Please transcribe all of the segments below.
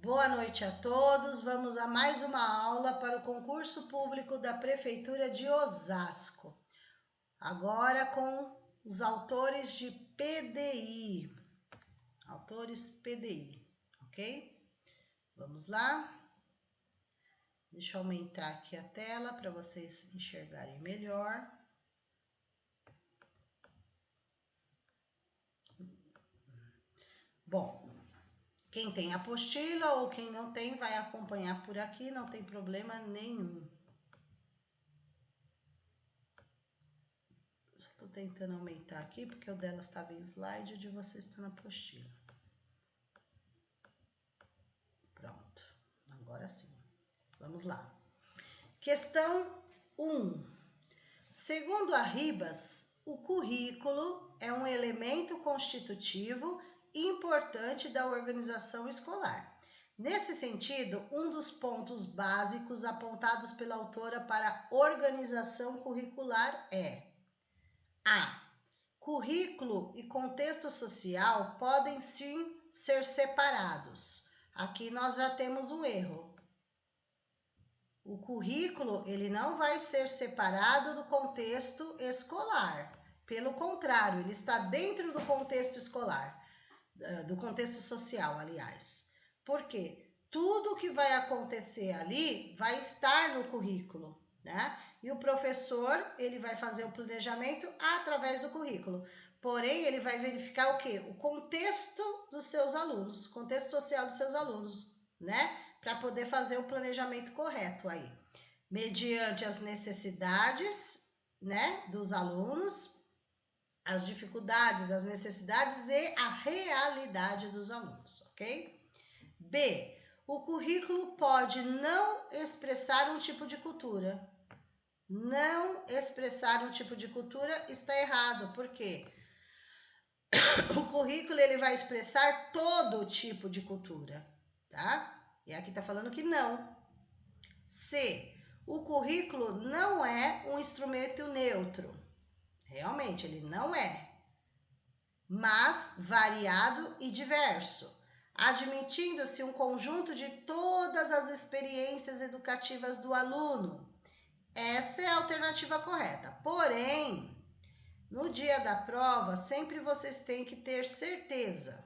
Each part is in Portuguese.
Boa noite a todos. Vamos a mais uma aula para o concurso público da Prefeitura de Osasco. Agora com os autores de PDI. Autores PDI, ok? Vamos lá. Deixa eu aumentar aqui a tela para vocês enxergarem melhor. Bom, quem tem apostila ou quem não tem vai acompanhar por aqui, não tem problema nenhum. Só tô tentando aumentar aqui porque o dela estava em slide e o de vocês está na apostila. Pronto, agora sim. Vamos lá. Questão 1. Segundo a Ribas, o currículo é um elemento constitutivo importante da organização escolar. Nesse sentido, um dos pontos básicos apontados pela autora para a organização curricular é: A. Currículo e contexto social podem sim ser separados. Aqui nós já temos um erro. O currículo, ele não vai ser separado do contexto escolar. Pelo contrário, ele está dentro do contexto escolar, do contexto social, aliás. Por quê? Tudo que vai acontecer ali vai estar no currículo, né? E o professor, ele vai fazer o planejamento através do currículo. Porém, ele vai verificar o quê? O contexto dos seus alunos, o contexto social dos seus alunos, né? Para poder fazer o planejamento correto aí, mediante as necessidades, né, dos alunos, as dificuldades, as necessidades e a realidade dos alunos, ok? B. O currículo pode não expressar um tipo de cultura. Não expressar um tipo de cultura está errado, por quê? O currículo ele vai expressar todo tipo de cultura, tá? E aqui tá falando que não. C. O currículo não é um instrumento neutro. Realmente, ele não é. Mas variado e diverso, admitindo-se um conjunto de todas as experiências educativas do aluno. Essa é a alternativa correta. Porém, no dia da prova, sempre vocês têm que ter certeza,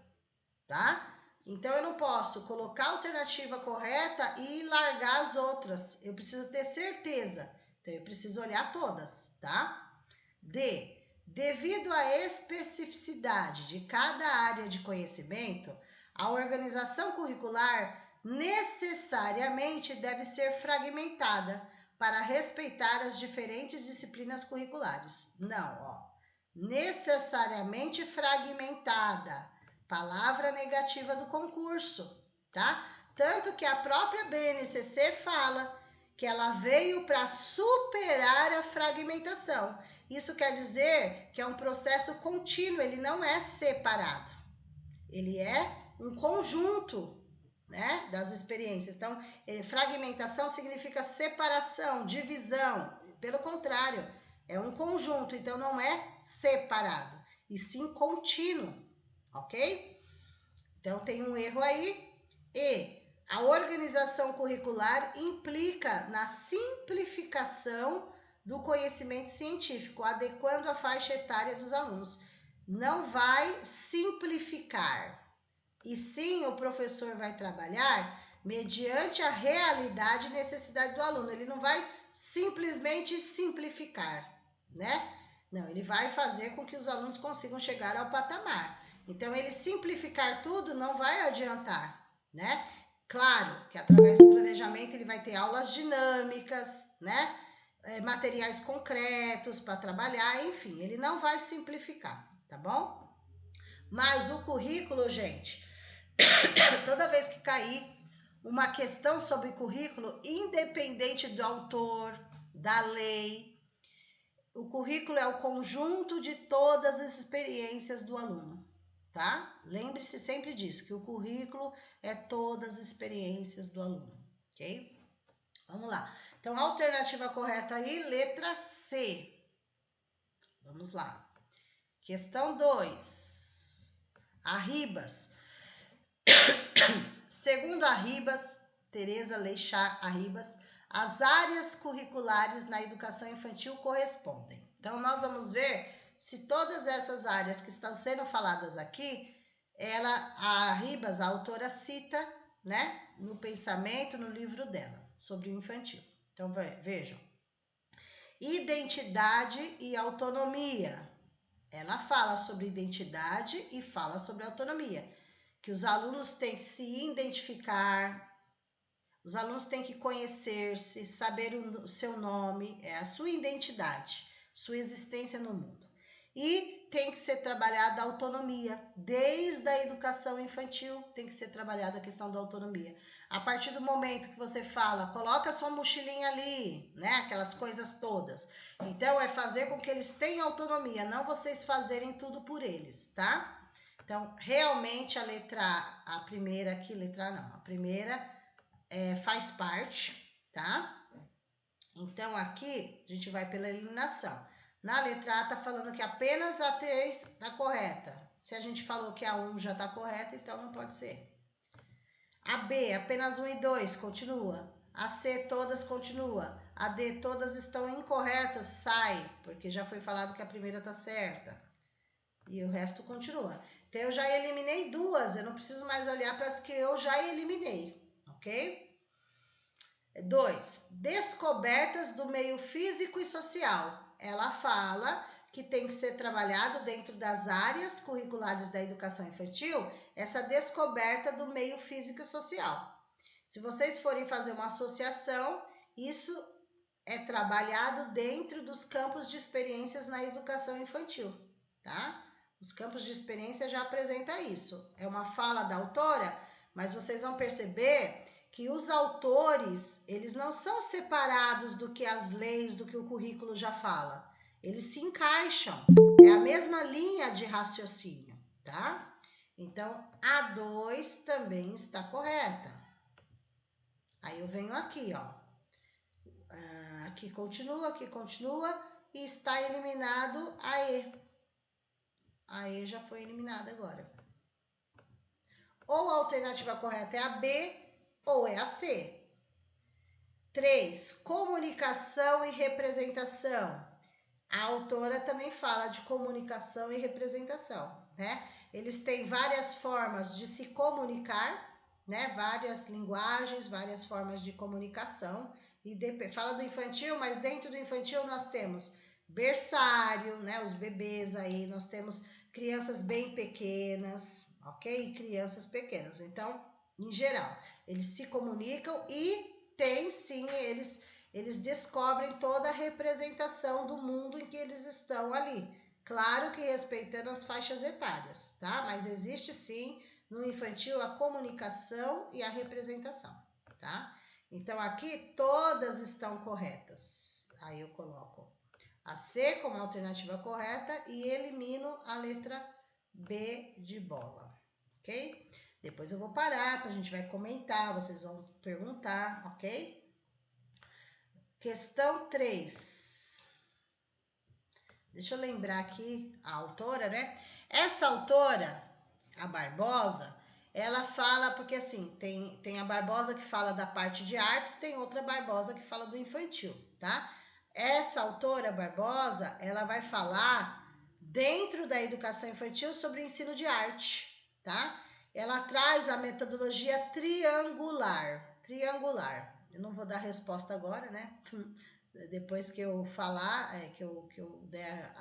tá? Então, eu não posso colocar a alternativa correta e largar as outras. Eu preciso ter certeza. Então, eu preciso olhar todas, tá? D. Devido à especificidade de cada área de conhecimento, a organização curricular necessariamente deve ser fragmentada para respeitar as diferentes disciplinas curriculares. Não, ó. Necessariamente fragmentada. Palavra negativa do concurso, tá? Tanto que a própria BNCC fala que ela veio para superar a fragmentação. Isso quer dizer que é um processo contínuo, ele não é separado. Ele é um conjunto, né, das experiências. Então, fragmentação significa separação, divisão. Pelo contrário, é um conjunto, então não é separado, e sim contínuo, ok? Então, tem um erro aí. E a organização curricular implica na simplificação do conhecimento científico, adequando a faixa etária dos alunos. Não vai simplificar, e sim o professor vai trabalhar mediante a realidade e necessidade do aluno. Ele não vai simplesmente simplificar, né? Não, ele vai fazer com que os alunos consigam chegar ao patamar. Então, ele simplificar tudo não vai adiantar, né? Claro que através do planejamento ele vai ter aulas dinâmicas, né? Materiais concretos para trabalhar, enfim, ele não vai simplificar, tá bom? Mas o currículo, gente, toda vez que cair uma questão sobre currículo, independente do autor, da lei, o currículo é o conjunto de todas as experiências do aluno, tá? Lembre-se sempre disso, que o currículo é todas as experiências do aluno, ok? Vamos lá. Então, a alternativa correta aí, letra C. Vamos lá. Questão 2. A Ribas Segundo Tereza Leixá Arribas, as áreas curriculares na educação infantil correspondem. Então, nós vamos ver se todas essas áreas que estão sendo faladas aqui, a Arribas, a autora, cita, né, no pensamento, no livro dela, sobre o infantil. Então, vejam. Identidade e autonomia. Ela fala sobre identidade e fala sobre autonomia. Que os alunos têm que se identificar, os alunos têm que conhecer-se, saber o seu nome, a sua identidade, sua existência no mundo. E tem que ser trabalhada a autonomia, desde a educação infantil tem que ser trabalhada a questão da autonomia. A partir do momento que você fala, coloca sua mochilinha ali, né, aquelas coisas todas. Então, é fazer com que eles tenham autonomia, não vocês fazerem tudo por eles, tá? Então, realmente a letra A, a primeira aqui, letra A não, a primeira faz parte, tá? Então, aqui a gente vai pela eliminação. Na letra A tá falando que apenas a 3 tá correta. Se a gente falou que a 1 já tá correta, então não pode ser. A B, apenas 1 e 2, continua. A C, todas, continua. A D, todas estão incorretas, sai, porque já foi falado que a primeira tá certa. E o resto continua. Então, eu já eliminei 2, eu não preciso mais olhar para as que eu já eliminei, ok? 2. Descobertas do meio físico e social. Ela fala que tem que ser trabalhado dentro das áreas curriculares da educação infantil, essa descoberta do meio físico e social. Se vocês forem fazer uma associação, isso é trabalhado dentro dos campos de experiências na educação infantil, tá? Os campos de experiência já apresenta isso. É uma fala da autora, mas vocês vão perceber que os autores, eles não são separados do que as leis, do que o currículo já fala. Eles se encaixam. É a mesma linha de raciocínio, tá? Então, a 2 também está correta. Aí eu venho aqui, ó. Aqui continua e está eliminado a E. A E já foi eliminada agora. Ou a alternativa correta é a B ou é a C. 3. Comunicação e representação. A autora também fala de comunicação e representação, né? Eles têm várias formas de se comunicar, né? Várias linguagens, várias formas de comunicação. E fala do infantil, mas dentro do infantil nós temos berçário, né? Os bebês aí, nós temos crianças bem pequenas, ok? Crianças pequenas. Então, em geral, eles se comunicam e tem sim, eles descobrem toda a representação do mundo em que eles estão ali. Claro que respeitando as faixas etárias, tá? Mas existe sim no infantil a comunicação e a representação, tá? Então aqui todas estão corretas. Aí eu coloco a C como alternativa correta e elimino a letra B de bola, ok? Depois eu vou parar, a gente vai comentar, vocês vão perguntar, ok? Questão 3. Deixa eu lembrar aqui a autora, né? Essa autora, a Barbosa, ela fala, porque assim, tem a Barbosa que fala da parte de artes, tem outra Barbosa que fala do infantil, tá? Essa autora, Barbosa, ela vai falar dentro da educação infantil sobre o ensino de arte, tá? Ela traz a metodologia triangular. Eu não vou dar resposta agora, né? Depois que eu falar, que eu der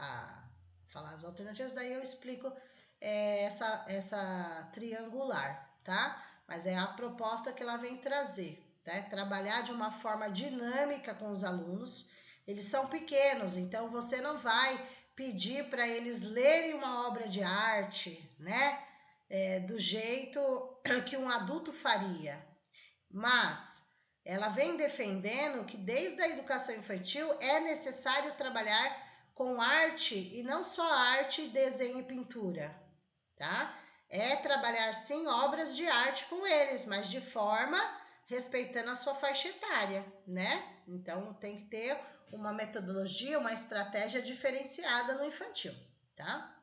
falar as alternativas, daí eu explico essa triangular, tá? Mas é a proposta que ela vem trazer, tá? Trabalhar de uma forma dinâmica com os alunos. Eles são pequenos, então você não vai pedir para eles lerem uma obra de arte, né? Do jeito que um adulto faria. Mas ela vem defendendo que desde a educação infantil é necessário trabalhar com arte e não só arte, desenho e pintura, tá? É trabalhar sim obras de arte com eles, mas de forma respeitando a sua faixa etária, né? Então tem que ter uma metodologia, uma estratégia diferenciada no infantil, tá?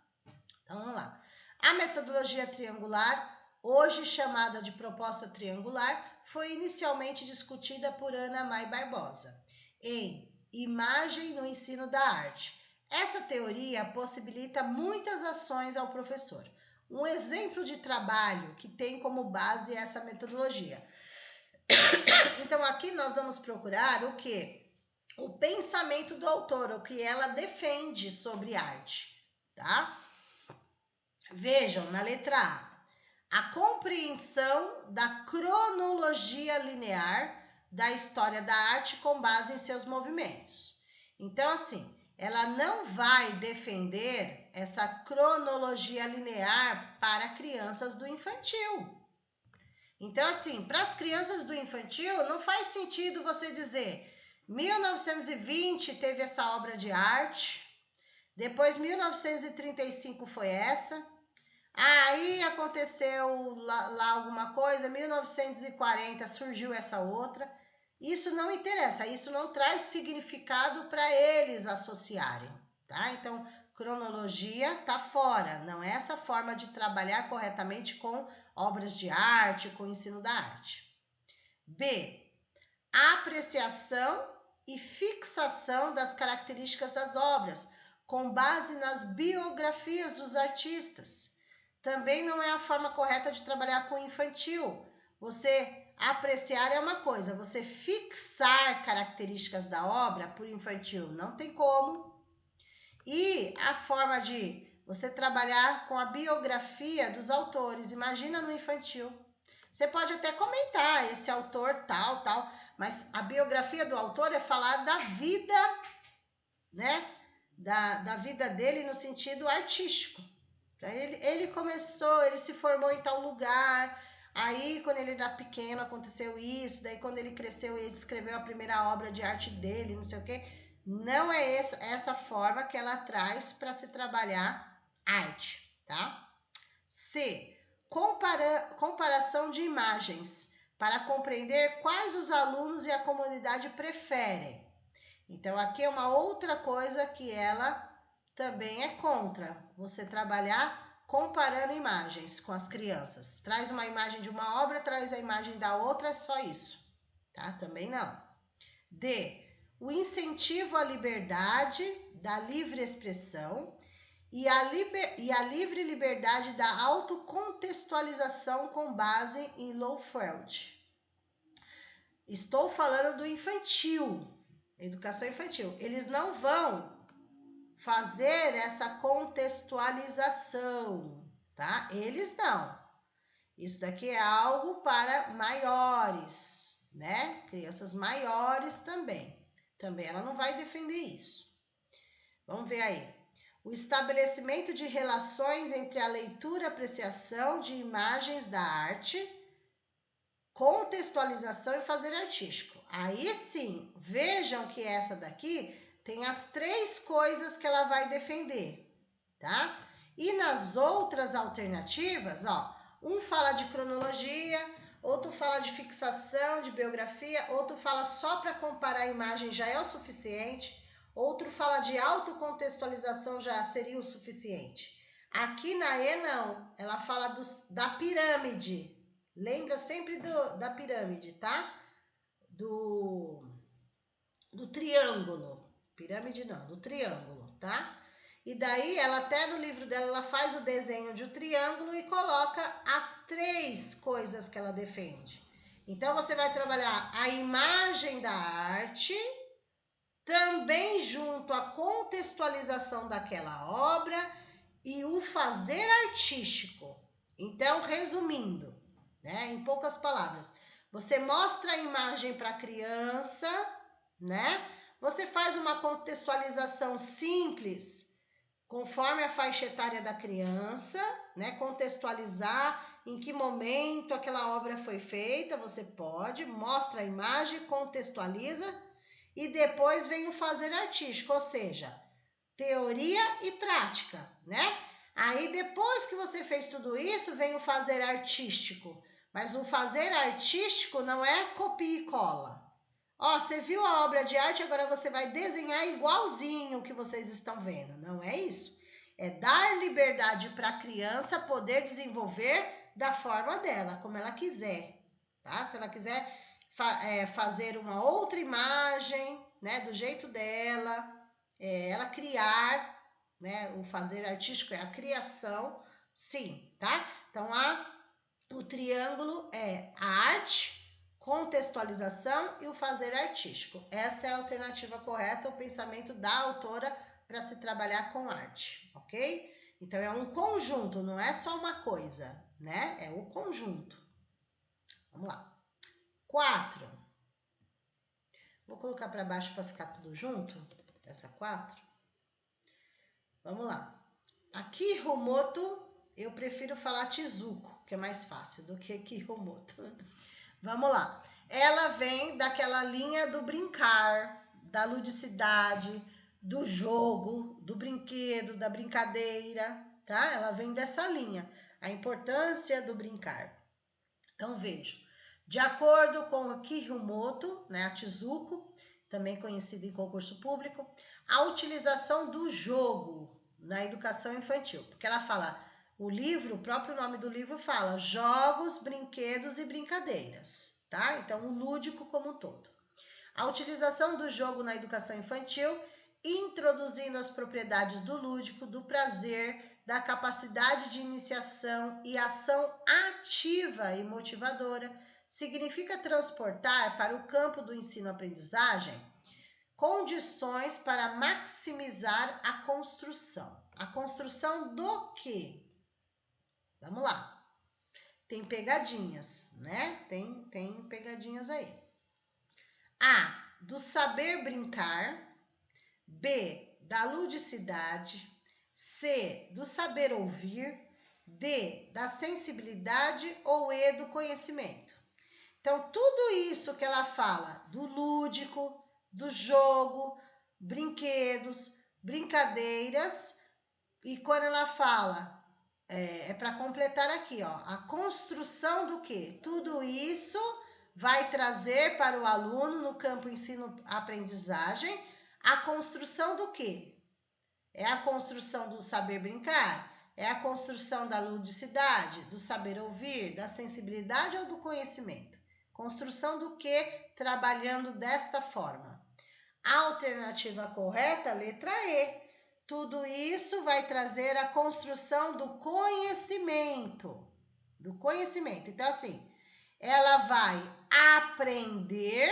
Então vamos lá. A metodologia triangular hoje chamada de proposta triangular, foi inicialmente discutida por Ana May Barbosa, em Imagem no Ensino da Arte. Essa teoria possibilita muitas ações ao professor. Um exemplo de trabalho que tem como base essa metodologia. Então, aqui nós vamos procurar o quê? O pensamento do autor, o que ela defende sobre arte, tá? Vejam, na letra A compreensão da cronologia linear da história da arte com base em seus movimentos. Então, assim, ela não vai defender essa cronologia linear para crianças do infantil. Então, assim, para as crianças do infantil, não faz sentido você dizer 1920 teve essa obra de arte, depois 1935 foi essa, aí aconteceu lá alguma coisa, 1940 surgiu essa outra. Isso não interessa, isso não traz significado para eles associarem, tá? Então, cronologia tá fora, não é essa forma de trabalhar corretamente com obras de arte, com o ensino da arte. B. Apreciação e fixação das características das obras, com base nas biografias dos artistas. Também não é a forma correta de trabalhar com o infantil. Você apreciar é uma coisa, você fixar características da obra por infantil não tem como. E a forma de você trabalhar com a biografia dos autores, imagina no infantil. Você pode até comentar esse autor tal, mas a biografia do autor é falar da vida, né? Da vida dele no sentido artístico. Ele começou, ele se formou em tal lugar, aí quando ele era pequeno aconteceu isso, daí quando ele cresceu ele escreveu a primeira obra de arte dele, não sei o quê. Não é essa forma que ela traz para se trabalhar arte, tá? C. Comparação de imagens, para compreender quais os alunos e a comunidade preferem. Então, aqui é uma outra coisa que ela também é contra, você trabalhar comparando imagens com as crianças. Traz uma imagem de uma obra, traz a imagem da outra, é só isso, tá? Também não. D. O incentivo à liberdade, da livre expressão e a livre liberdade da autocontextualização com base em Loeffeld. Estou falando do infantil, educação infantil. Eles não vão fazer essa contextualização, tá? Eles não. Isso daqui é algo para maiores, né? Crianças maiores também. Também ela não vai defender isso. Vamos ver aí. O estabelecimento de relações entre a leitura e apreciação de imagens da arte, contextualização e fazer artístico. Aí sim, vejam que essa daqui tem as três coisas que ela vai defender, tá? E nas outras alternativas, ó, um fala de cronologia, outro fala de fixação, de biografia, outro fala só para comparar a imagem já é o suficiente, outro fala de autocontextualização já seria o suficiente. Aqui na E não, ela fala da pirâmide. Lembra sempre da pirâmide, tá? Do triângulo. Pirâmide não, do triângulo, tá? E daí, ela até no livro dela, ela faz o desenho de um triângulo e coloca as três coisas que ela defende. Então, você vai trabalhar a imagem da arte, também junto à contextualização daquela obra e o fazer artístico. Então, resumindo, né, em poucas palavras, você mostra a imagem para a criança, né? Você faz uma contextualização simples, conforme a faixa etária da criança, né? Contextualizar em que momento aquela obra foi feita, você pode, mostra a imagem, contextualiza e depois vem o fazer artístico, ou seja, teoria e prática, né? Aí depois que você fez tudo isso, vem o fazer artístico. Mas o fazer artístico não é copia e cola. Ó, você viu a obra de arte, agora você vai desenhar igualzinho o que vocês estão vendo. Não é isso. É dar liberdade para a criança poder desenvolver da forma dela, como ela quiser, tá? Se ela quiser fazer uma outra imagem, né, do jeito dela, ela criar, né, o fazer artístico é a criação, sim, tá? Então, o triângulo é a arte, contextualização e o fazer artístico. Essa é a alternativa correta, o pensamento da autora para se trabalhar com arte, ok? Então, é um conjunto, não é só uma coisa, né? É o conjunto. Vamos lá. 4. Vou colocar para baixo para ficar tudo junto, essa 4. Vamos lá. Aqui, Hiromoto, eu prefiro falar Tezuko, que é mais fácil do que Hiromoto. Vamos lá. Ela vem daquela linha do brincar, da ludicidade, do jogo, do brinquedo, da brincadeira, tá? Ela vem dessa linha, a importância do brincar. Então, vejam. De acordo com o Hiromoto, né, a Tezuko, também conhecida em concurso público, a utilização do jogo na educação infantil. Porque ela fala, o livro, o próprio nome do livro fala jogos, brinquedos e brincadeiras, tá? Então, o lúdico como um todo. A utilização do jogo na educação infantil, introduzindo as propriedades do lúdico, do prazer, da capacidade de iniciação e ação ativa e motivadora, significa transportar para o campo do ensino-aprendizagem condições para maximizar a construção. A construção do quê? Vamos lá. Tem pegadinhas, né? Tem pegadinhas aí. A, do saber brincar. B, da ludicidade. C, do saber ouvir. D, da sensibilidade ou E, do conhecimento. Então, tudo isso que ela fala do lúdico, do jogo, brinquedos, brincadeiras, e quando ela fala, é para completar aqui, ó, a construção do quê? Tudo isso vai trazer para o aluno no campo ensino-aprendizagem a construção do quê? É a construção do saber brincar? É a construção da ludicidade, do saber ouvir, da sensibilidade ou do conhecimento? Construção do que trabalhando desta forma? A alternativa correta, letra E. Tudo isso vai trazer a construção do conhecimento. Do conhecimento. Então, assim, ela vai aprender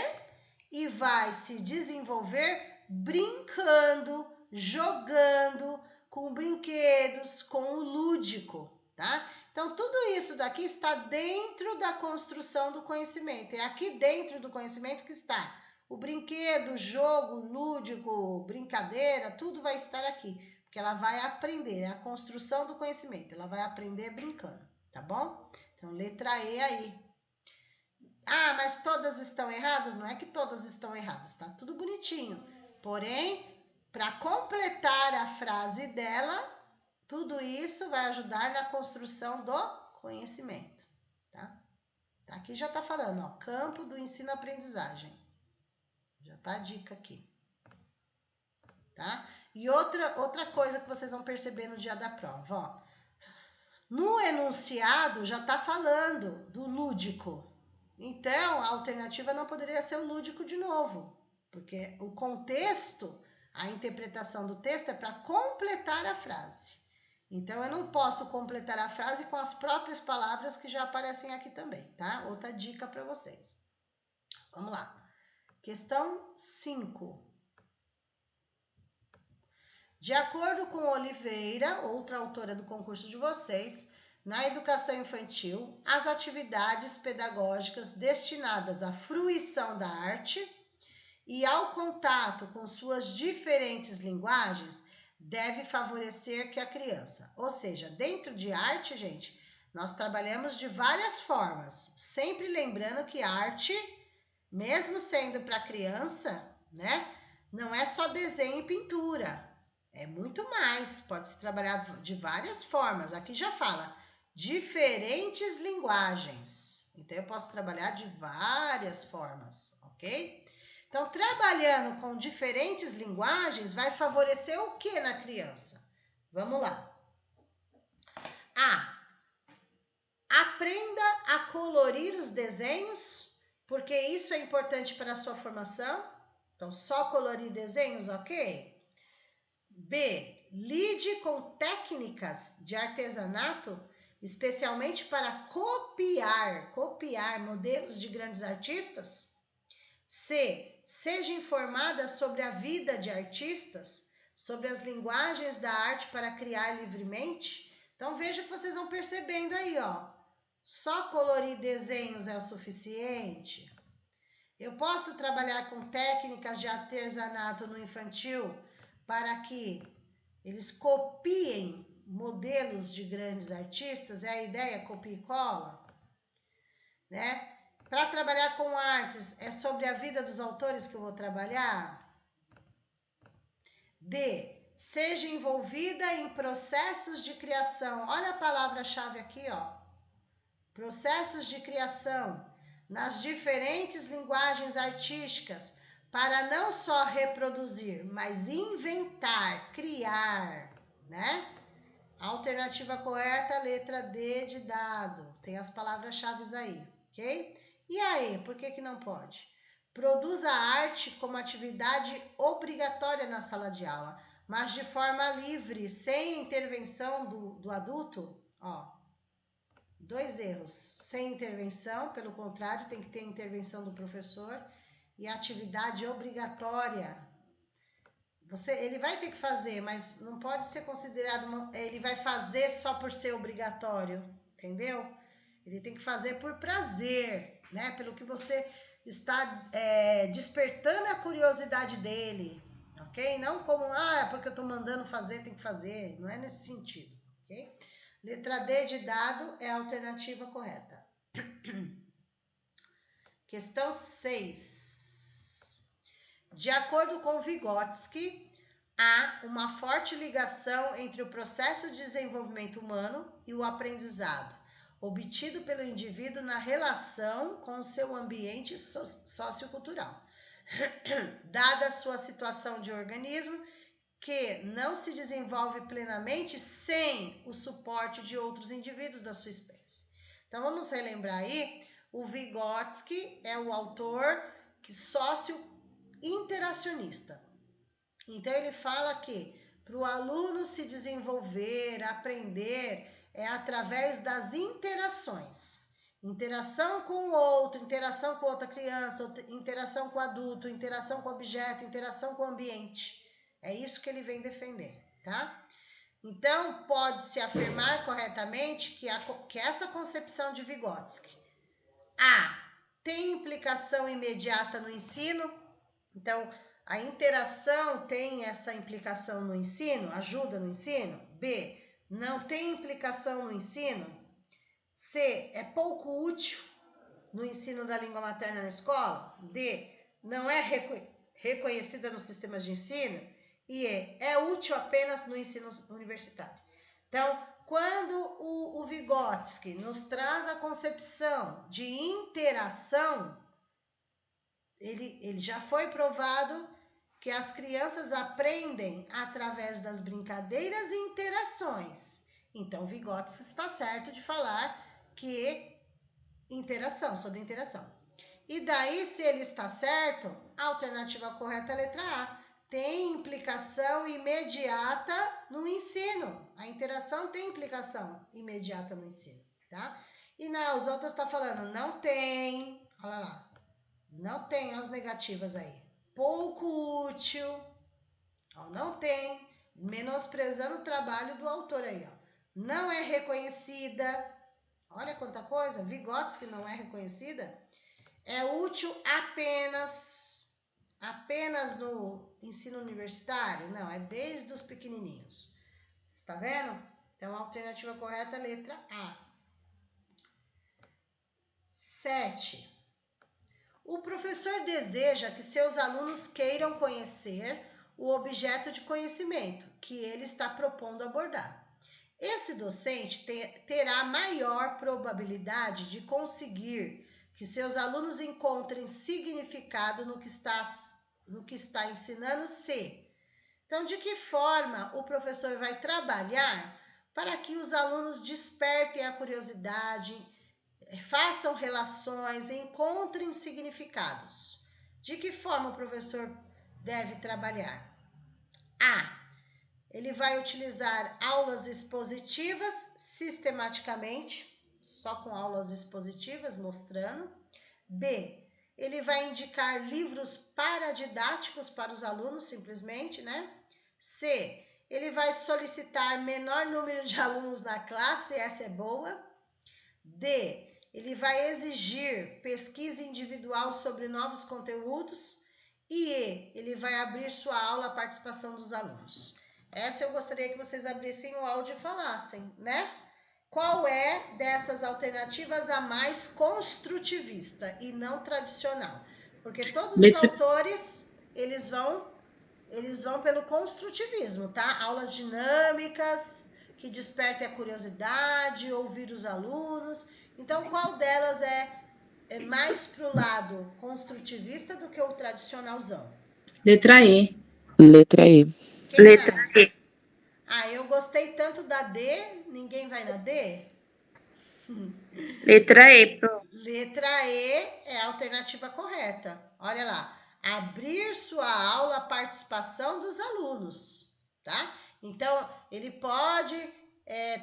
e vai se desenvolver brincando, jogando, com brinquedos, com o lúdico, tá? Então, tudo isso daqui está dentro da construção do conhecimento. É aqui dentro do conhecimento que está o brinquedo, jogo, lúdico, brincadeira, tudo vai estar aqui. Porque ela vai aprender, é a construção do conhecimento. Ela vai aprender brincando, tá bom? Então, letra E aí. Ah, mas todas estão erradas? Não é que todas estão erradas, tá? Tudo bonitinho. Porém, para completar a frase dela, tudo isso vai ajudar na construção do conhecimento, tá? Aqui já tá falando, ó, campo do ensino-aprendizagem. Já tá a dica aqui, tá? E outra coisa que vocês vão perceber no dia da prova, ó. No enunciado já tá falando do lúdico. Então, a alternativa não poderia ser o lúdico de novo, porque o contexto, a interpretação do texto é para completar a frase. Então, eu não posso completar a frase com as próprias palavras que já aparecem aqui também, tá? Outra dica para vocês. Vamos lá. Questão 5. De acordo com Oliveira, outra autora do concurso de vocês, na educação infantil, as atividades pedagógicas destinadas à fruição da arte e ao contato com suas diferentes linguagens deve favorecer que a criança, ou seja, dentro de arte, gente, nós trabalhamos de várias formas, sempre lembrando que arte, mesmo sendo para criança, né, não é só desenho e pintura, é muito mais, pode se trabalhar de várias formas, aqui já fala, diferentes linguagens, então eu posso trabalhar de várias formas, ok? Então, trabalhando com diferentes linguagens vai favorecer o que na criança? Vamos lá. A. Aprenda a colorir os desenhos, porque isso é importante para a sua formação. Então, só colorir desenhos, ok? B. Lide com técnicas de artesanato, especialmente para copiar modelos de grandes artistas. C. Seja informada sobre a vida de artistas, sobre as linguagens da arte para criar livremente. Então, veja que vocês vão percebendo aí, ó. Só colorir desenhos é o suficiente? Eu posso trabalhar com técnicas de artesanato no infantil para que eles copiem modelos de grandes artistas? É a ideia, copia e cola, né? Para trabalhar com artes, é sobre a vida dos autores que eu vou trabalhar? D. Seja envolvida em processos de criação. Olha a palavra-chave aqui, ó. Processos de criação nas diferentes linguagens artísticas, para não só reproduzir, mas inventar, criar, né? Alternativa correta, letra D de dado. Tem as palavras-chave aí, ok? E aí, por que não pode? Produza arte como atividade obrigatória na sala de aula, mas de forma livre, sem intervenção do adulto. Ó, 2 erros. Sem intervenção, pelo contrário, tem que ter intervenção do professor. E atividade obrigatória. Ele vai ter que fazer, mas não pode ser considerado... ele vai fazer só por ser obrigatório, entendeu? Ele tem que fazer por prazer, né? Pelo que você está despertando a curiosidade dele, ok? Não como, é porque eu estou mandando fazer, tem que fazer. Não é nesse sentido, ok? Letra D de dado é a alternativa correta. Questão 6. De acordo com Vygotsky, há uma forte ligação entre o processo de desenvolvimento humano e o aprendizado, obtido pelo indivíduo na relação com o seu ambiente sociocultural. Dada a sua situação de organismo, que não se desenvolve plenamente sem o suporte de outros indivíduos da sua espécie. Então, vamos relembrar aí, o Vygotsky é o autor sócio-interacionista. Então, ele fala que para o aluno se desenvolver, aprender, é através das interações. Interação com o outro, interação com outra criança, interação com o adulto, interação com o objeto, interação com o ambiente. É isso que ele vem defender, tá? Então, pode-se afirmar corretamente que essa concepção de Vygotsky, tem implicação imediata no ensino. Então, a interação tem essa implicação no ensino, ajuda no ensino. B, não tem implicação no ensino. C, é pouco útil no ensino da língua materna na escola. D, não é reconhecida nos sistemas de ensino. E é útil apenas no ensino universitário. Então, quando o Vygotsky nos traz a concepção de interação, ele já foi provado que as crianças aprendem através das brincadeiras e interações. Então, Vygotsky está certo de falar que sobre interação. E daí, se ele está certo, a alternativa correta é a letra A. Tem implicação imediata no ensino. A interação tem implicação imediata no ensino, tá? E os outros está falando, não tem, olha lá, não tem as negativas aí. Pouco útil, ó, não tem, menosprezando o trabalho do autor aí, ó. Não é reconhecida, olha quanta coisa, Vygotsky não é reconhecida. É útil apenas no ensino universitário? Não, é desde os pequenininhos. Você está vendo? Então, a alternativa correta é a letra A. 7. O professor deseja que seus alunos queiram conhecer o objeto de conhecimento que ele está propondo abordar. Esse docente terá maior probabilidade de conseguir que seus alunos encontrem significado no que está ensinando. Então, de que forma o professor vai trabalhar para que os alunos despertem a curiosidade, façam relações, encontrem significados. De que forma o professor deve trabalhar? A. Ele vai utilizar aulas expositivas sistematicamente, só com aulas expositivas, mostrando. B. Ele vai indicar livros paradidáticos para os alunos, simplesmente, né? C. Ele vai solicitar menor número de alunos na classe, essa é boa. D. Ele vai exigir pesquisa individual sobre novos conteúdos. E E. Ele vai abrir sua aula à participação dos alunos. Essa eu gostaria que vocês abrissem o áudio e falassem, né? Qual é dessas alternativas a mais construtivista e não tradicional? Porque todos os autores, eles vão pelo construtivismo, tá? Aulas dinâmicas, que despertem a curiosidade, ouvir os alunos. Então, qual delas é mais pro lado construtivista do que o tradicionalzão? Letra E. Letra E. Quem mais? Ah, eu gostei tanto da D, ninguém vai na D? Letra E, pronto. Letra E é a alternativa correta. Olha lá. Abrir sua aula à participação dos alunos, tá? Então, ele pode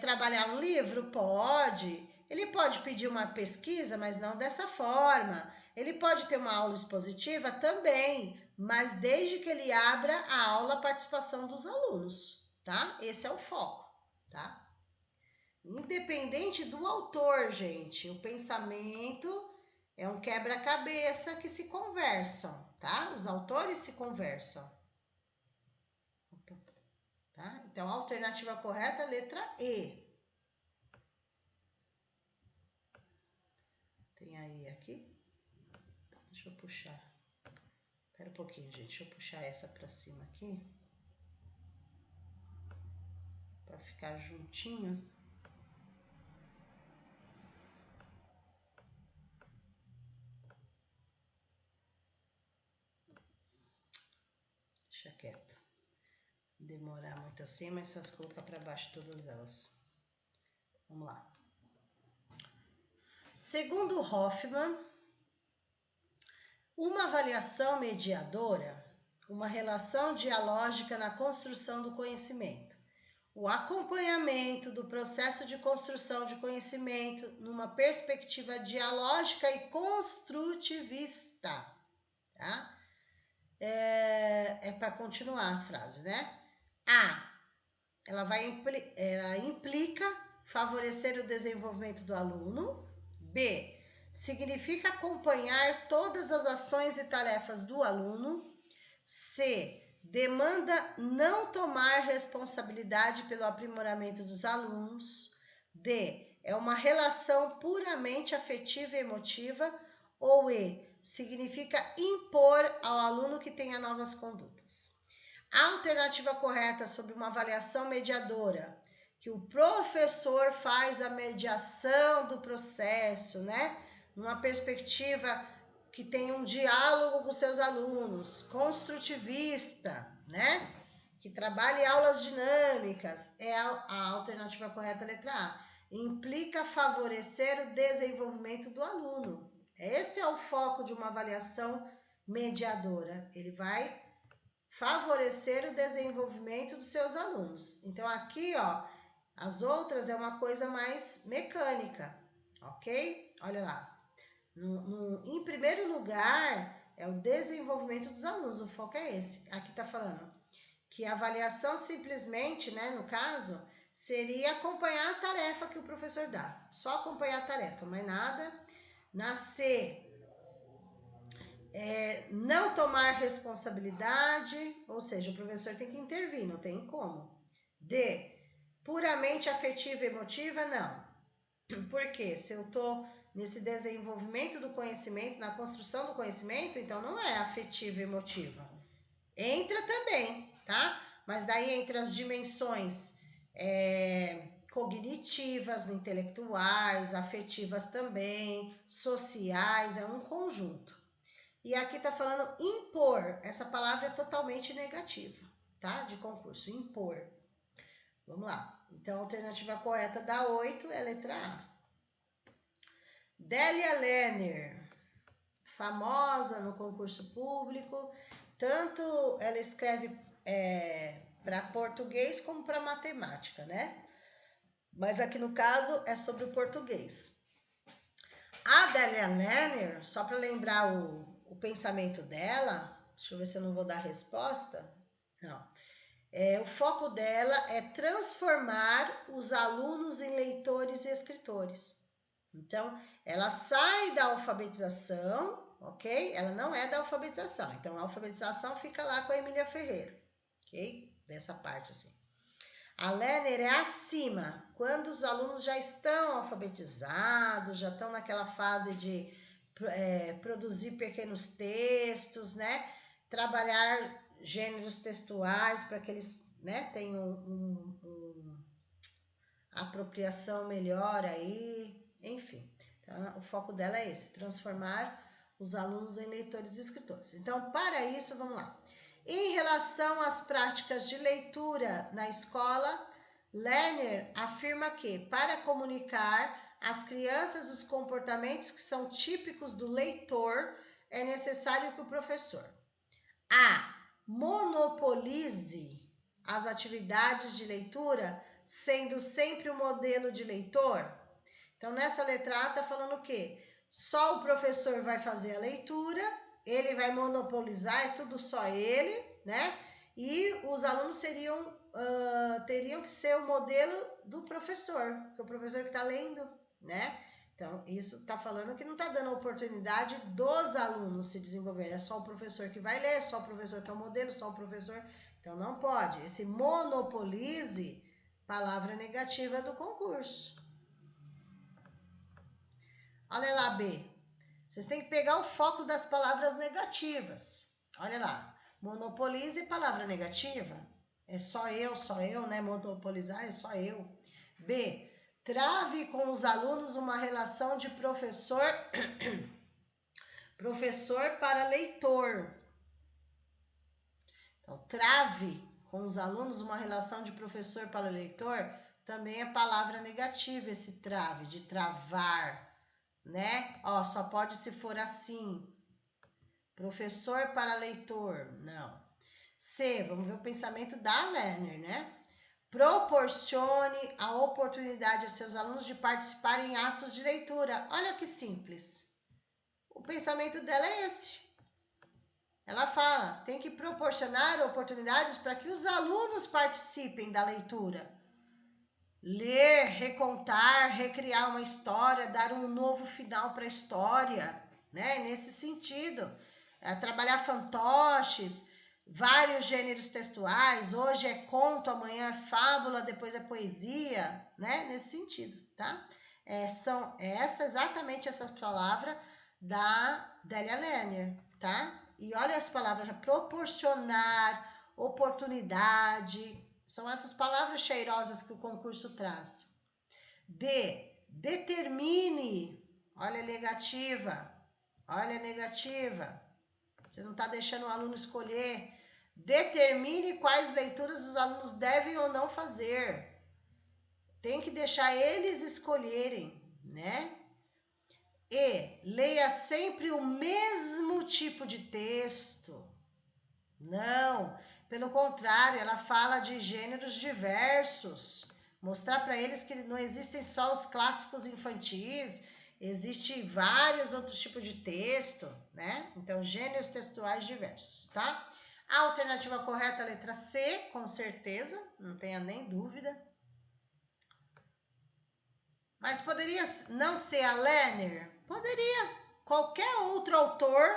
trabalhar um livro? Pode. Ele pode pedir uma pesquisa, mas não dessa forma. Ele pode ter uma aula expositiva? Também, mas desde que ele abra a aula à participação dos alunos, tá? Esse é o foco, tá? Independente do autor, gente, o pensamento é um quebra-cabeça que se conversam, tá? Os autores se conversam. Tá? Então, a alternativa correta é a letra E. Tem aí aqui? Deixa eu puxar. Espera um pouquinho, gente. Deixa eu puxar essa pra cima aqui. Pra ficar juntinho. Deixa quieto. Demorar muito assim, mas só colocar para baixo todas elas. Vamos lá. Segundo Hoffman, uma avaliação mediadora, uma relação dialógica na construção do conhecimento. O acompanhamento do processo de construção de conhecimento numa perspectiva dialógica e construtivista, tá? É para continuar a frase, né? A. Ela implica favorecer o desenvolvimento do aluno. B. Significa acompanhar todas as ações e tarefas do aluno. C. Demanda não tomar responsabilidade pelo aprimoramento dos alunos. D. É uma relação puramente afetiva e emotiva. Ou E. Significa impor ao aluno que tenha novas condutas. A alternativa correta sobre uma avaliação mediadora, que o professor faz a mediação do processo, né? Numa perspectiva que tem um diálogo com seus alunos, construtivista, né? Que trabalhe aulas dinâmicas, é a alternativa correta, letra A. Implica favorecer o desenvolvimento do aluno. Esse é o foco de uma avaliação mediadora. Ele vai favorecer o desenvolvimento dos seus alunos. Então, aqui, ó, as outras é uma coisa mais mecânica, ok? Olha lá. Em primeiro lugar, é o desenvolvimento dos alunos, o foco é esse. Aqui tá falando que a avaliação simplesmente, né, no caso, seria acompanhar a tarefa que o professor dá. Só acompanhar a tarefa, mais nada. Na C, não tomar responsabilidade, ou seja, o professor tem que intervir, não tem como. D, puramente afetiva e emotiva, não. Por quê? Se eu estou nesse desenvolvimento do conhecimento, na construção do conhecimento, então não é afetiva e emotiva. Entra também, tá? Mas daí entre as dimensões cognitivas, intelectuais, afetivas também, sociais, é um conjunto. E aqui tá falando impor. Essa palavra é totalmente negativa, tá? De concurso, impor. Vamos lá. Então, a alternativa correta da 8 é a letra A. Délia Lerner, famosa no concurso público, tanto ela escreve para português como para matemática, né? Mas aqui no caso é sobre o português. A Délia Lerner, só para lembrar o pensamento dela, deixa eu ver se eu não vou dar a resposta. Não. O foco dela é transformar os alunos em leitores e escritores. Então, ela sai da alfabetização, ok? Ela não é da alfabetização. Então, a alfabetização fica lá com a Emília Ferreira, ok? Dessa parte assim. A Lerner é acima, quando os alunos já estão alfabetizados, já estão naquela fase de produzir pequenos textos, né? Trabalhar gêneros textuais para que eles, né, tenham apropriação melhor aí, enfim. Então, o foco dela é esse, transformar os alunos em leitores e escritores. Então, para isso, vamos lá. Em relação às práticas de leitura na escola, Lerner afirma que, para comunicar às crianças os comportamentos que são típicos do leitor, é necessário que o professor A. Monopolize as atividades de leitura, sendo sempre o modelo de leitor. Então, nessa letra A está falando o quê? Só o professor vai fazer a leitura, ele vai monopolizar, é tudo só ele, né? E os alunos teriam que ser o modelo do professor, que é o professor que está lendo, né? Então, isso está falando que não está dando a oportunidade dos alunos se desenvolverem. É só o professor que vai ler, só o professor que é o modelo, só o professor. Então, não pode. Esse monopolize, palavra negativa do concurso. Olha lá, B. Vocês têm que pegar o foco das palavras negativas. Olha lá. Monopolize, palavra negativa. É só eu, né? Monopolizar é só eu. B. Trave com os alunos uma relação de professor para leitor. Então, trave com os alunos uma relação de professor para leitor também é palavra negativa, esse trave, de travar, né? Ó, só pode se for assim. Professor para leitor, não. C, vamos ver o pensamento da Lerner, né? Proporcione a oportunidade a seus alunos de participar em atos de leitura. Olha que simples. O pensamento dela é esse. Ela fala, tem que proporcionar oportunidades para que os alunos participem da leitura. Ler, recontar, recriar uma história, dar um novo final para a história, né? Nesse sentido. Trabalhar fantoches, vários gêneros textuais, hoje é conto, amanhã é fábula, depois é poesia, né? Nesse sentido, tá? São exatamente essa palavra da Délia Lerner, tá? E olha as palavras, proporcionar, oportunidade, são essas palavras cheirosas que o concurso traz. D, determine, olha a negativa, você não está deixando o aluno escolher. Determine quais leituras os alunos devem ou não fazer. Tem que deixar eles escolherem, né? E leia sempre o mesmo tipo de texto. Não, pelo contrário, ela fala de gêneros diversos. Mostrar para eles que não existem só os clássicos infantis, existem vários outros tipos de texto, né? Então, gêneros textuais diversos, tá? A alternativa correta é a letra C, com certeza, não tenha nem dúvida. Mas poderia não ser a Lerner? Poderia. Qualquer outro autor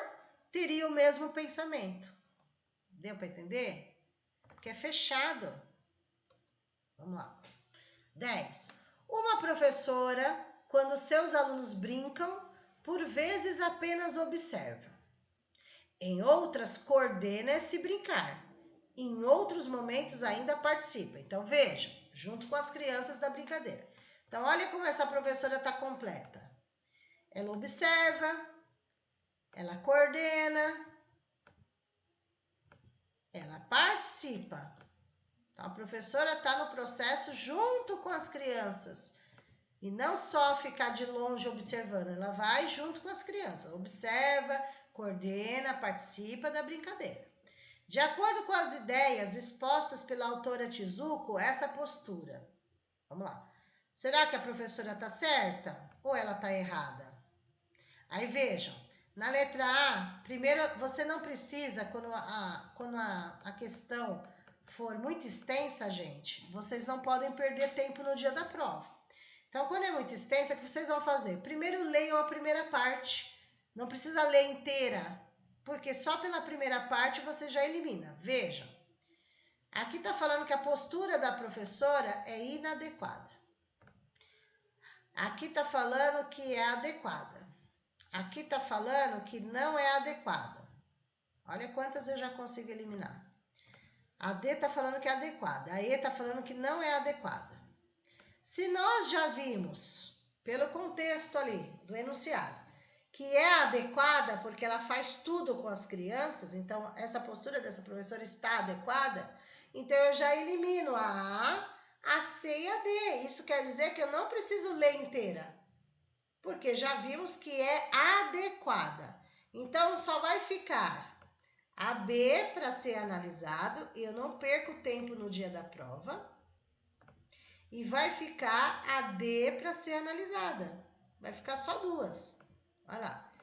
teria o mesmo pensamento. Deu para entender? Porque é fechado. Vamos lá. 10. Uma professora, quando seus alunos brincam, por vezes apenas observa. Em outras, coordena esse brincar. Em outros momentos, ainda participa. Então, vejam, junto com as crianças da brincadeira. Então, olha como essa professora está completa. Ela observa, ela coordena, ela participa. Então, a professora está no processo junto com as crianças. E não só ficar de longe observando, ela vai junto com as crianças. Observa, coordena, participa da brincadeira. De acordo com as ideias expostas pela autora Tizuko, essa postura. Vamos lá. Será que a professora está certa ou ela está errada? Aí vejam, na letra A, primeiro você não precisa, quando a questão for muito extensa, gente, vocês não podem perder tempo no dia da prova. Então, quando é muito extensa, o que vocês vão fazer? Primeiro leiam a primeira parte, não precisa ler inteira, porque só pela primeira parte você já elimina. Vejam, aqui está falando que a postura da professora é inadequada. Aqui está falando que é adequada. Aqui está falando que não é adequada. Olha quantas eu já consigo eliminar. A D está falando que é adequada. A E está falando que não é adequada. Se nós já vimos, pelo contexto ali do enunciado, que é adequada porque ela faz tudo com as crianças, então essa postura dessa professora está adequada, então eu já elimino a C e a D. Isso quer dizer que eu não preciso ler inteira, porque já vimos que é adequada. Então, só vai ficar a B para ser analisado, eu não perco tempo no dia da prova, e vai ficar a D para ser analisada. Vai ficar só duas. Olha lá.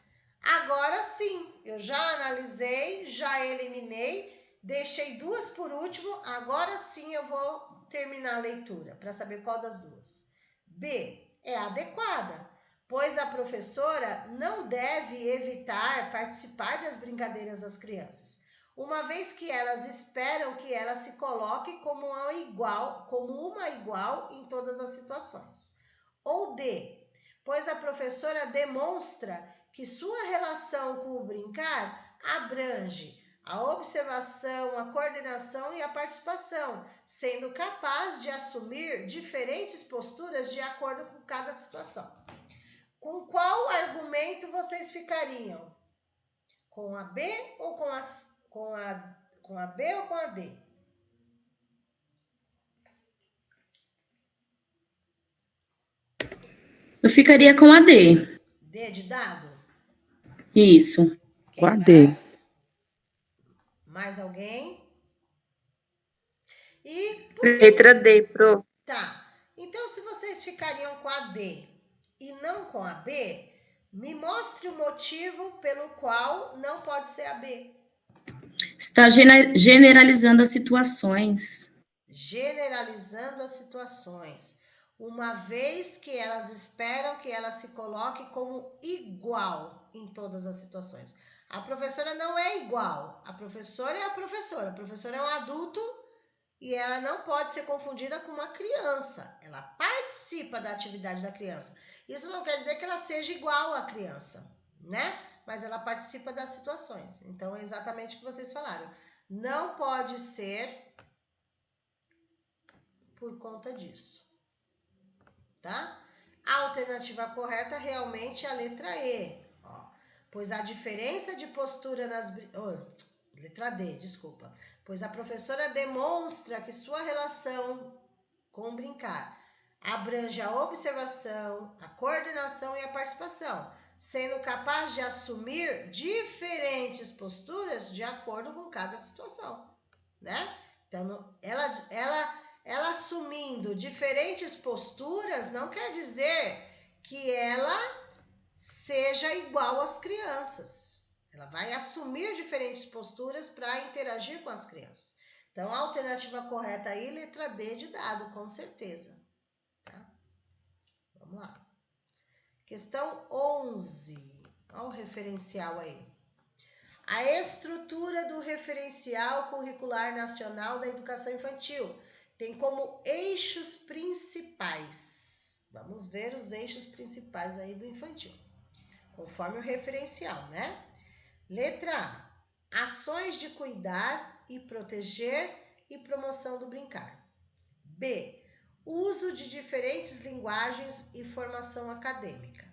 Agora sim, eu já analisei, já eliminei, deixei duas por último, agora sim eu vou terminar a leitura para saber qual das duas. B é adequada, pois a professora não deve evitar participar das brincadeiras das crianças, uma vez que elas esperam que ela se coloque como uma igual em todas as situações. Ou D, pois a professora demonstra que sua relação com o brincar abrange a observação, a coordenação e a participação, sendo capaz de assumir diferentes posturas de acordo com cada situação. Com qual argumento vocês ficariam? Com a B ou com a B ou com a D? Eu ficaria com a D. D de dado? Isso. Quem Com a D. mais? Mais alguém? E por que... Letra D, pro. Tá. Então, se vocês ficariam com a D e não com a B, me mostre o motivo pelo qual não pode ser a B. Está generalizando as situações. Generalizando as situações. Uma vez que elas esperam que ela se coloque como igual em todas as situações. A professora não é igual. A professora é a professora. A professora é um adulto e ela não pode ser confundida com uma criança. Ela participa da atividade da criança. Isso não quer dizer que ela seja igual à criança, né? Mas ela participa das situações. Então, é exatamente o que vocês falaram. Não pode ser por conta disso, tá? A alternativa correta realmente é a letra E, ó, pois a diferença de postura nas... letra D, desculpa. Pois a professora demonstra que sua relação com brincar abrange a observação, a coordenação e a participação, sendo capaz de assumir diferentes posturas de acordo com cada situação, né? Então, ela assumindo diferentes posturas não quer dizer que ela seja igual às crianças. Ela vai assumir diferentes posturas para interagir com as crianças. Então, a alternativa correta aí, letra D de dado, com certeza. Tá? Vamos lá. Questão 11. Olha o referencial aí. A estrutura do Referencial Curricular Nacional da Educação Infantil tem como eixos principais. Vamos ver os eixos principais aí do infantil, conforme o referencial, né? Letra A. Ações de cuidar e proteger e promoção do brincar. B. Uso de diferentes linguagens e formação acadêmica.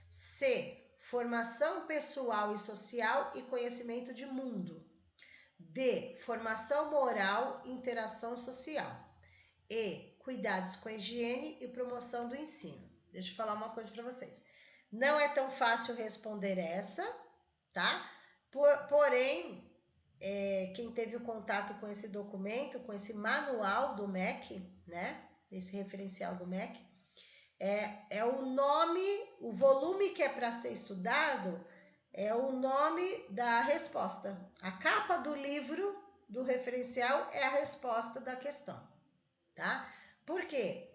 C. Formação pessoal e social e conhecimento de mundo. D, formação moral e interação social. E, cuidados com a higiene e promoção do ensino. Deixa eu falar uma coisa para vocês. Não é tão fácil responder essa, tá? Porém, quem teve o contato com esse documento, com esse manual do MEC, né? Esse referencial do MEC, é o nome, o volume que é para ser estudado é o nome da resposta. A capa do livro do referencial é a resposta da questão, tá? Por quê?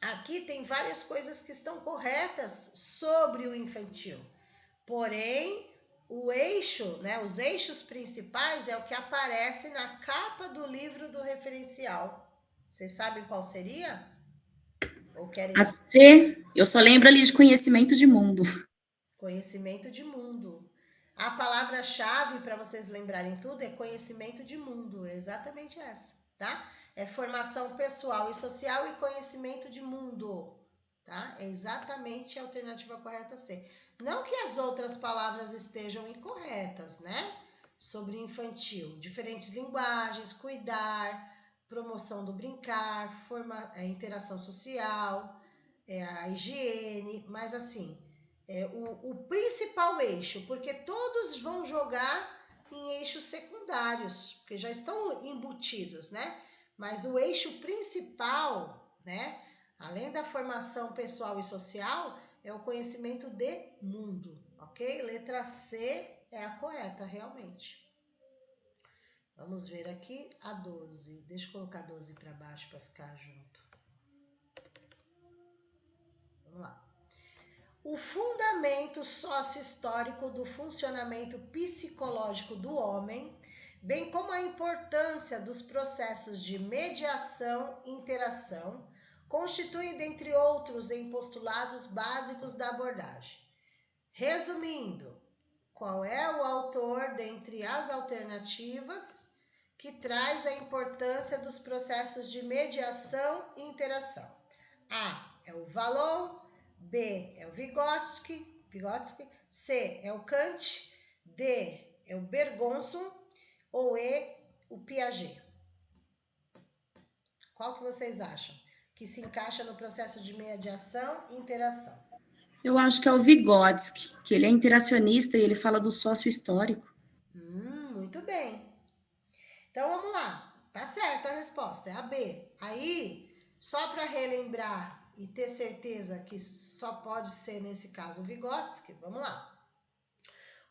Aqui tem várias coisas que estão corretas sobre o infantil. Porém, o eixo, né, os eixos principais é o que aparece na capa do livro do referencial. Vocês sabem qual seria? Ou querem? A C, eu só lembro ali de conhecimento de mundo. Conhecimento de mundo. A palavra-chave para vocês lembrarem tudo é conhecimento de mundo, é exatamente essa, tá? É formação pessoal e social e conhecimento de mundo, tá? É exatamente a alternativa correta C. Não que as outras palavras estejam incorretas, né? Sobre infantil, diferentes linguagens, cuidar, promoção do brincar, interação social, a higiene, mas assim, o principal eixo, porque todos vão jogar em eixos secundários, porque já estão embutidos, né? Mas o eixo principal, né? Além da formação pessoal e social, é o conhecimento de mundo, ok? Letra C é a correta, realmente. Vamos ver aqui a 12. Deixa eu colocar 12 para baixo para ficar junto. Vamos lá. O fundamento sócio-histórico do funcionamento psicológico do homem, bem como a importância dos processos de mediação e interação, constituem, dentre outros, em postulados básicos da abordagem. Resumindo, qual é o autor dentre as alternativas que traz a importância dos processos de mediação e interação? A é o Vallon, B é o Vygotsky, C é o Kant, D é o Bergson ou E, o Piaget. Qual que vocês acham que se encaixa no processo de mediação e interação? Eu acho que é o Vygotsky, que ele é interacionista e ele fala do sócio histórico. Muito bem. Então vamos lá. Tá certa a resposta, é a B. Aí, só para relembrar e ter certeza que só pode ser nesse caso o Vygotsky, vamos lá.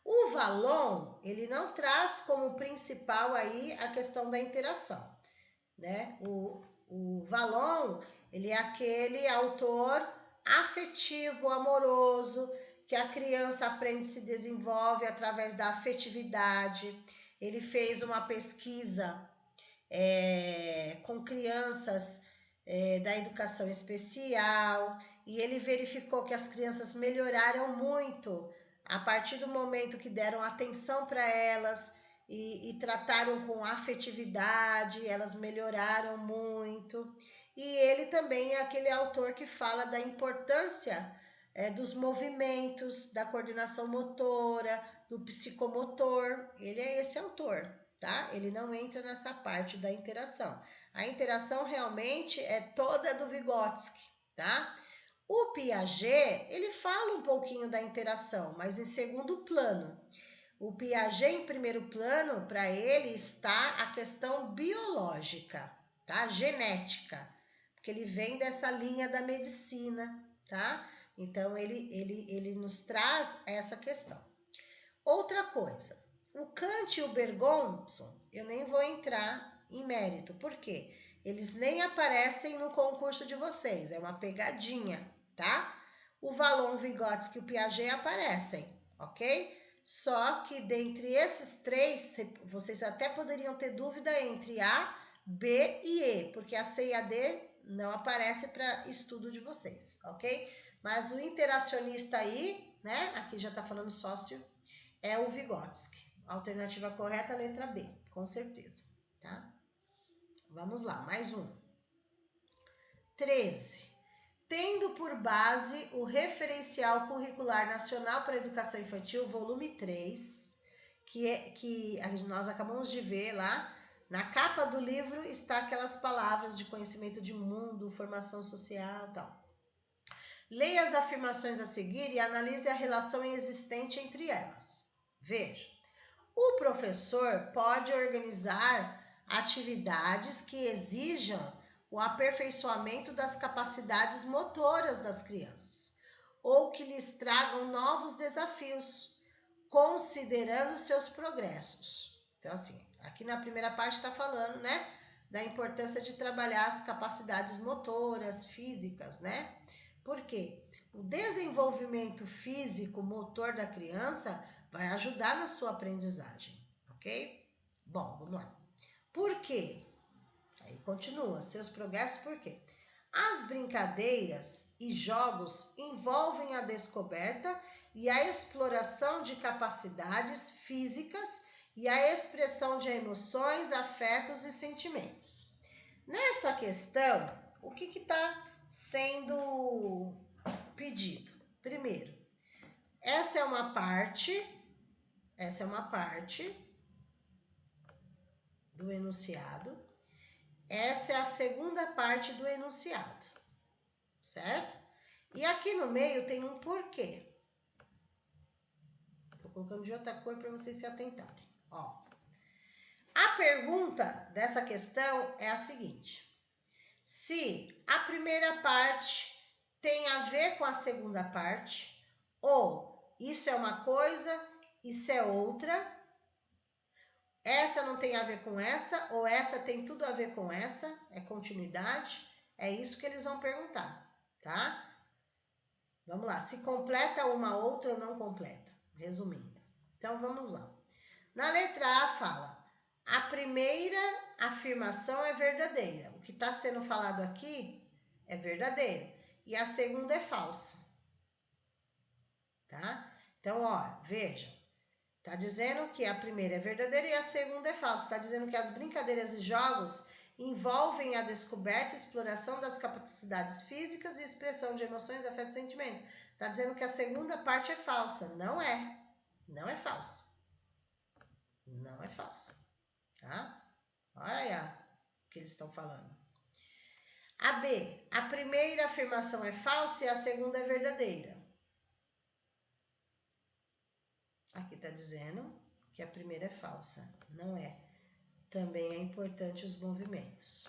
O Vallon, ele não traz como principal aí a questão da interação, né? O Vallon, ele é aquele autor afetivo, amoroso, que a criança aprende e se desenvolve através da afetividade. Ele fez uma pesquisa com crianças da educação especial e ele verificou que as crianças melhoraram muito a partir do momento que deram atenção para elas e trataram com afetividade, elas melhoraram muito. E ele também é aquele autor que fala da importância dos movimentos, da coordenação motora, do psicomotor. Ele é esse autor, tá? Ele não entra nessa parte da interação. A interação realmente é toda do Vygotsky, tá? O Piaget, ele fala um pouquinho da interação, mas em segundo plano. O Piaget, em primeiro plano, para ele está a questão biológica, tá? Genética, porque ele vem dessa linha da medicina, tá? Então, ele nos traz essa questão. Outra coisa, o Kant e o Bergson, eu nem vou entrar em mérito, por quê? Eles nem aparecem no concurso de vocês, é uma pegadinha, tá? O Vallon, o Vygotsky e o Piaget aparecem, ok? Só que dentre esses três, vocês até poderiam ter dúvida entre A, B e E, porque a C e a D não aparecem para estudo de vocês, ok? Mas o interacionista aí, né? Aqui já tá falando sócio, é o Vygotsky. Alternativa correta, letra B, com certeza, tá? Vamos lá, mais um. 13. Tendo por base o Referencial Curricular Nacional para a Educação Infantil, volume 3, que nós acabamos de ver lá. Na capa do livro está aquelas palavras de conhecimento de mundo, formação social e tal. Leia as afirmações a seguir e analise a relação existente entre elas. Veja, o professor pode organizar atividades que exijam o aperfeiçoamento das capacidades motoras das crianças, ou que lhes tragam novos desafios, considerando seus progressos. Então, assim, aqui na primeira parte está falando, né, da importância de trabalhar as capacidades motoras, físicas, né? Por quê? O desenvolvimento físico motor da criança vai ajudar na sua aprendizagem, ok? Bom, vamos lá. Por quê? Aí continua, seus progressos por quê? As brincadeiras e jogos envolvem a descoberta e a exploração de capacidades físicas e a expressão de emoções, afetos e sentimentos. Nessa questão, o que está sendo pedido? Primeiro, essa é uma parte do enunciado. Essa é a segunda parte do enunciado, certo? E aqui no meio tem um porquê. Estou colocando de outra cor para vocês se atentarem. Ó, a pergunta dessa questão é a seguinte: se a primeira parte tem a ver com a segunda parte, ou isso é uma coisa, isso é outra, essa não tem a ver com essa, ou essa tem tudo a ver com essa, é continuidade, é isso que eles vão perguntar, tá? Vamos lá, se completa uma outra ou não completa, resumindo. Então, vamos lá. Na letra A fala, a primeira afirmação é verdadeira. O que está sendo falado aqui é verdadeiro. E a segunda é falsa. Tá? Então, ó, veja. Está dizendo que a primeira é verdadeira e a segunda é falsa. Está dizendo que as brincadeiras e jogos envolvem a descoberta e exploração das capacidades físicas e expressão de emoções, afetos e sentimentos. Está dizendo que a segunda parte é falsa. Não é. Não é falsa. Não é falsa. Tá? Olha aí o que eles estão falando. A B. A primeira afirmação é falsa e a segunda é verdadeira. Aqui está dizendo que a primeira é falsa. Não é. Também é importante os movimentos.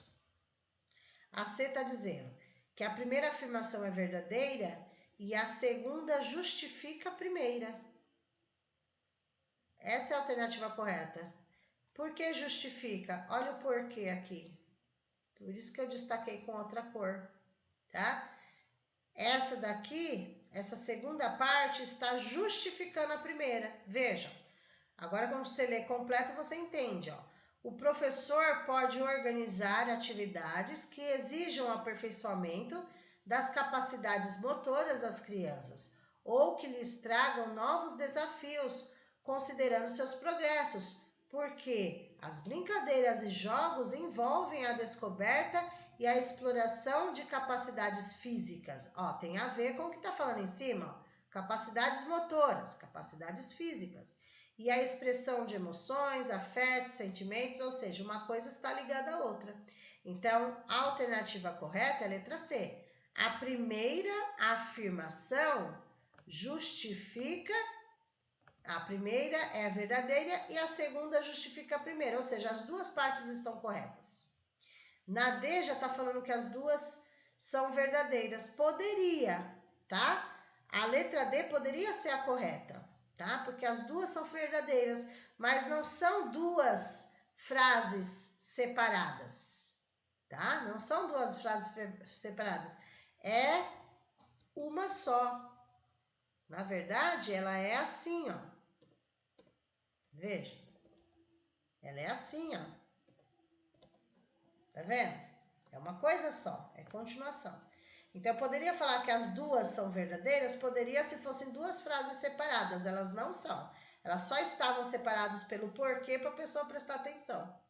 A C está dizendo que a primeira afirmação é verdadeira e a segunda justifica a primeira. Essa é a alternativa correta. Por que justifica? Olha o porquê aqui. Por isso que eu destaquei com outra cor, tá? Essa daqui, essa segunda parte está justificando a primeira. Veja, agora quando você lê completo você entende, ó. O professor pode organizar atividades que exijam o aperfeiçoamento das capacidades motoras das crianças ou que lhes tragam novos desafios, considerando seus progressos, porque as brincadeiras e jogos envolvem a descoberta e a exploração de capacidades físicas. Ó, tem a ver com o que está falando em cima, ó. Capacidades motoras, capacidades físicas. E a expressão de emoções, afetos, sentimentos, ou seja, uma coisa está ligada à outra. Então, a alternativa correta é a letra C. A primeira afirmação justifica, a primeira é a verdadeira e a segunda justifica a primeira, ou seja, as duas partes estão corretas. Na D já está falando que as duas são verdadeiras. Poderia, tá? A letra D poderia ser a correta, tá? Porque as duas são verdadeiras, mas não são duas frases separadas, tá? Não são duas frases separadas. É uma só. Na verdade, ela é assim, ó. Veja. Ela é assim, ó. Tá vendo? É uma coisa só, é continuação. Então, eu poderia falar que as duas são verdadeiras, poderia se fossem duas frases separadas, elas não são. Elas só estavam separadas pelo porquê para a pessoa prestar atenção,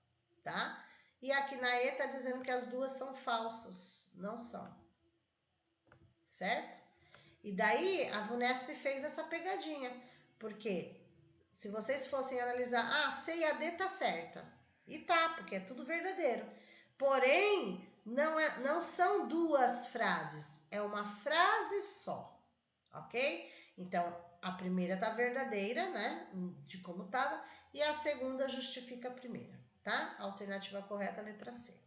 tá? E aqui na E está dizendo que as duas são falsas, não são. Certo? E daí, a VUNESP fez essa pegadinha, porque se vocês fossem analisar, C e a D tá certa. E tá, porque é tudo verdadeiro. Porém, não são duas frases, é uma frase só, ok? Então, a primeira tá verdadeira, né, de como tava, e a segunda justifica a primeira, tá? A alternativa correta, letra C.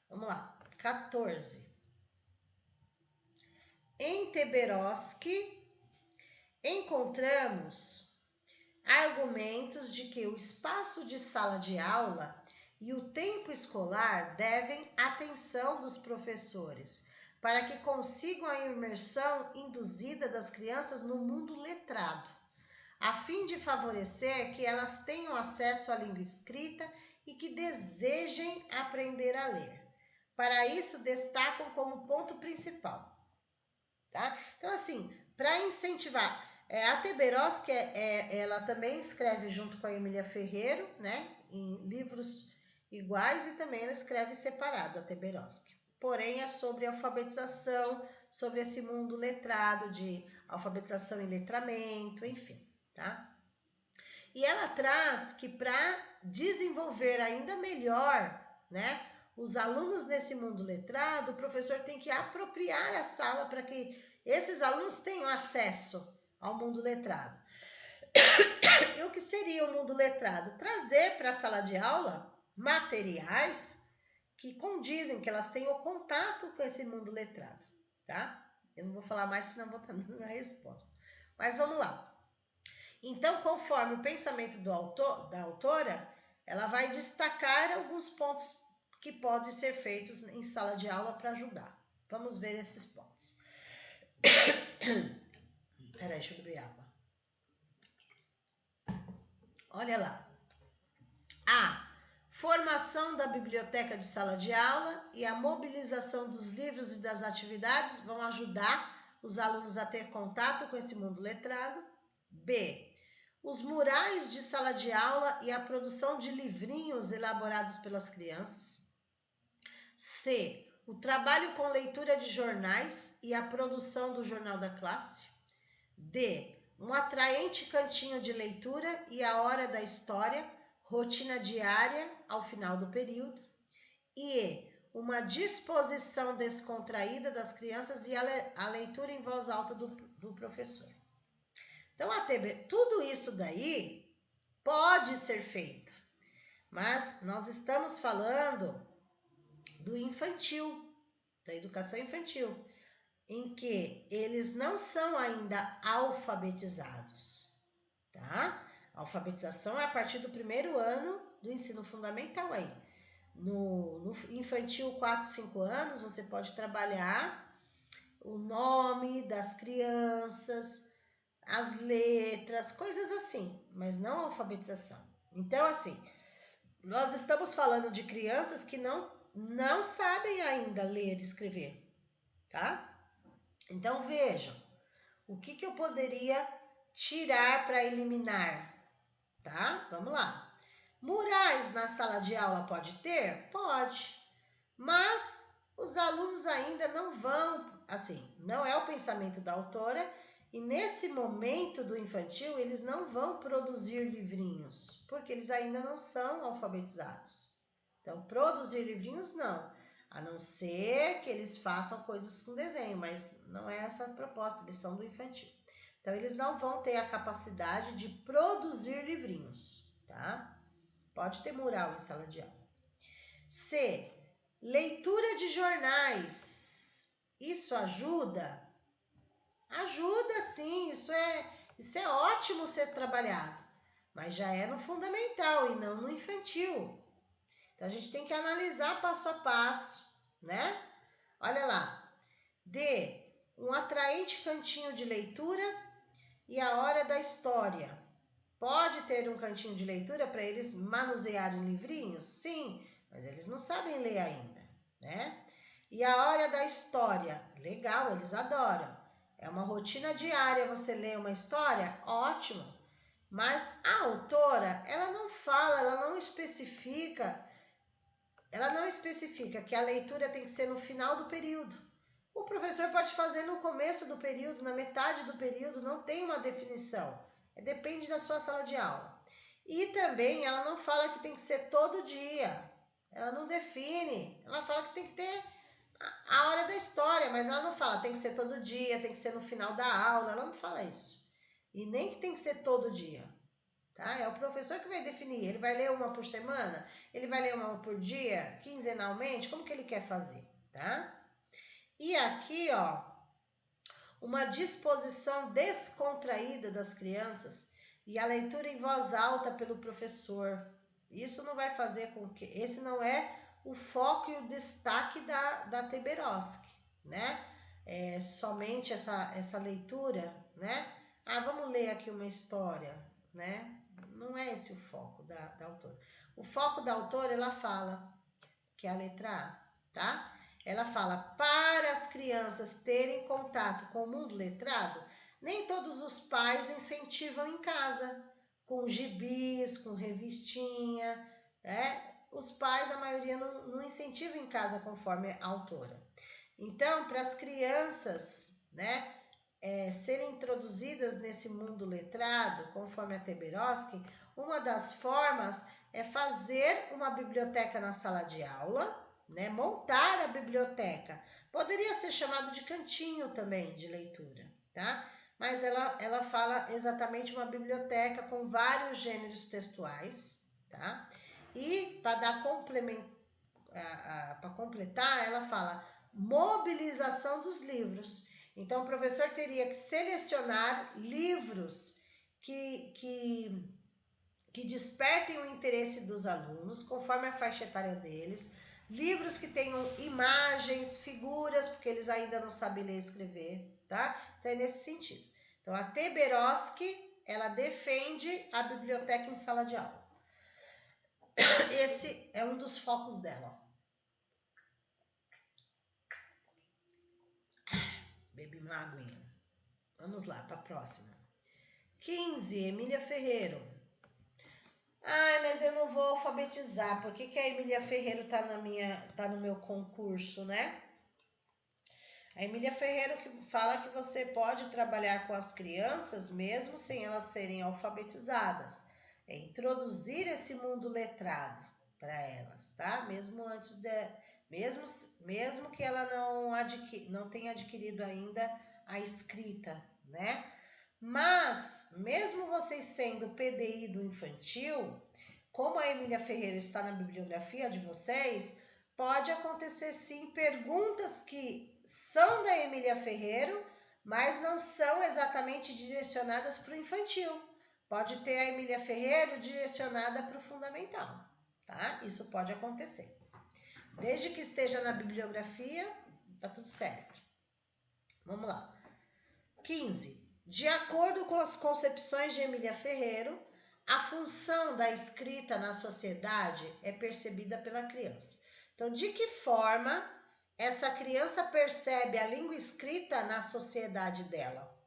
Vamos lá, 14. Em Teberoski, encontramos argumentos de que o espaço de sala de aula e o tempo escolar devem atenção dos professores para que consigam a imersão induzida das crianças no mundo letrado, a fim de favorecer que elas tenham acesso à língua escrita e que desejem aprender a ler. Para isso, destacam como ponto principal. Tá? Então, assim, para incentivar, a Teberoski, ela também escreve junto com a Emília Ferreiro, né, em livros iguais, e também ela escreve separado, a Teberoski. Porém, é sobre alfabetização, sobre esse mundo letrado, de alfabetização e letramento, enfim, tá? E ela traz que para desenvolver ainda melhor, né, os alunos nesse mundo letrado, o professor tem que apropriar a sala para que esses alunos tenham acesso ao mundo letrado. E o que seria o mundo letrado? Trazer para a sala de aula materiais que condizem, que elas tenham contato com esse mundo letrado, tá? Eu não vou falar mais, senão vou estar dando a resposta. Mas vamos lá. Então, conforme o pensamento da autora, ela vai destacar alguns pontos que podem ser feitos em sala de aula para ajudar. Vamos ver esses pontos. Peraí, deixa eu beber água. Olha lá. A formação da biblioteca de sala de aula e a mobilização dos livros e das atividades vão ajudar os alunos a ter contato com esse mundo letrado. B. Os murais de sala de aula e a produção de livrinhos elaborados pelas crianças. C. O trabalho com leitura de jornais e a produção do jornal da classe. D. Um atraente cantinho de leitura e a hora da história, rotina diária ao final do período. E. Uma disposição descontraída das crianças e a leitura em voz alta do professor. Então, tudo isso daí pode ser feito, mas nós estamos falando do infantil, da educação infantil, em que eles não são ainda alfabetizados, tá? A alfabetização é a partir do primeiro ano do ensino fundamental aí. No infantil 4, 5 anos, você pode trabalhar o nome das crianças, as letras, coisas assim, mas não a alfabetização. Então, assim, nós estamos falando de crianças que não sabem ainda ler e escrever, tá? Então, vejam, o que eu poderia tirar para eliminar, tá? Vamos lá. Murais na sala de aula pode ter? Pode, mas os alunos ainda não vão, assim, não é o pensamento da autora, e nesse momento do infantil eles não vão produzir livrinhos, porque eles ainda não são alfabetizados. Então, produzir livrinhos não, a não ser que eles façam coisas com desenho, mas não é essa a proposta, eles são do infantil. Então, eles não vão ter a capacidade de produzir livrinhos, tá? Pode ter mural em sala de aula. C. Leitura de jornais. Isso ajuda? Ajuda sim, isso é ótimo ser trabalhado, mas já é no fundamental e não no infantil. Então a gente tem que analisar passo a passo, né? Olha lá. D. Um atraente cantinho de leitura e a hora da história. Pode ter um cantinho de leitura para eles manusearem livrinhos? Sim, mas eles não sabem ler ainda, né? E a hora da história? Legal, eles adoram. É uma rotina diária você ler uma história? Ótimo. Mas a autora, ela não fala, ela não especifica que a leitura tem que ser no final do período. O professor pode fazer no começo do período, na metade do período, não tem uma definição. Depende da sua sala de aula. E também ela não fala que tem que ser todo dia. Ela não define. Ela fala que tem que ter a hora da história, mas ela não fala tem que ser todo dia, tem que ser no final da aula. Ela não fala isso. E nem que tem que ser todo dia. Tá? É o professor que vai definir. Ele vai ler uma por semana? Ele vai ler uma por dia? Quinzenalmente? Como que ele quer fazer? Tá? E aqui, ó, uma disposição descontraída das crianças e a leitura em voz alta pelo professor. Isso não vai fazer com que... Esse não é o foco e o destaque da Teberoski, né? É somente essa leitura, né? Ah, vamos ler aqui uma história, né? Não é esse o foco da autora. O foco da autora, ela fala, que é a letra A, tá? Ela fala, para as crianças terem contato com o mundo letrado, nem todos os pais incentivam em casa, com gibis, com revistinha, né? Os pais, a maioria, não incentivam em casa, conforme a autora. Então, para as crianças, né, serem introduzidas nesse mundo letrado, conforme a Teberoski, uma das formas é fazer uma biblioteca na sala de aula, né? Montar a biblioteca. Poderia ser chamado de cantinho também de leitura, tá? Mas ela fala exatamente uma biblioteca com vários gêneros textuais, tá? E para dar para completar, ela fala mobilização dos livros. Então, o professor teria que selecionar livros que despertem o interesse dos alunos, conforme a faixa etária deles, livros que tenham imagens, figuras, porque eles ainda não sabem ler e escrever, tá? Então, é nesse sentido. Então, a Teberoski, ela defende a biblioteca em sala de aula. Esse é um dos focos dela. Bebi uma aguinha. Vamos lá, para a próxima. 15, Emília Ferreiro. Ai, mas eu não vou alfabetizar. Por que a Emília Ferreiro tá no meu concurso, né? A Emília Ferreiro que fala que você pode trabalhar com as crianças mesmo sem elas serem alfabetizadas. É introduzir esse mundo letrado para elas, tá? Mesmo antes mesmo que ela não tenha adquirido ainda a escrita, né? Mas, mesmo vocês sendo PDI do infantil, como a Emília Ferreira está na bibliografia de vocês, pode acontecer sim perguntas que são da Emília Ferreiro, mas não são exatamente direcionadas para o infantil. Pode ter a Emília Ferreiro direcionada para o fundamental, tá? Isso pode acontecer. Desde que esteja na bibliografia, tá tudo certo. Vamos lá. 15. De acordo com as concepções de Emília Ferreiro, a função da escrita na sociedade é percebida pela criança. Então, de que forma essa criança percebe a língua escrita na sociedade dela,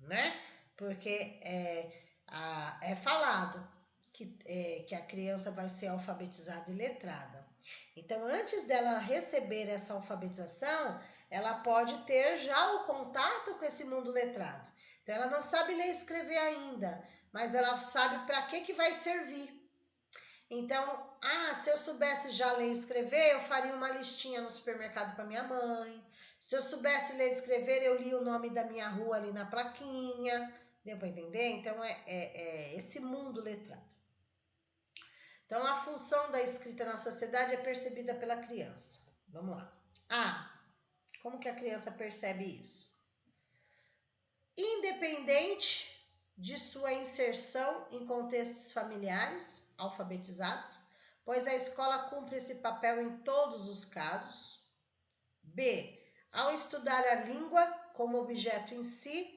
né? Porque é falado que a criança vai ser alfabetizada e letrada. Então, antes dela receber essa alfabetização, ela pode ter já o contato com esse mundo letrado. Então, ela não sabe ler e escrever ainda, mas ela sabe para que vai servir. Então, se eu soubesse já ler e escrever, eu faria uma listinha no supermercado para minha mãe. Se eu soubesse ler e escrever, eu lia o nome da minha rua ali na plaquinha. Deu para entender? Então, é esse mundo letrado. Então, a função da escrita na sociedade é percebida pela criança. Vamos lá. Como que a criança percebe isso? Independente de sua inserção em contextos familiares alfabetizados, pois a escola cumpre esse papel em todos os casos. B. Ao estudar a língua como objeto em si,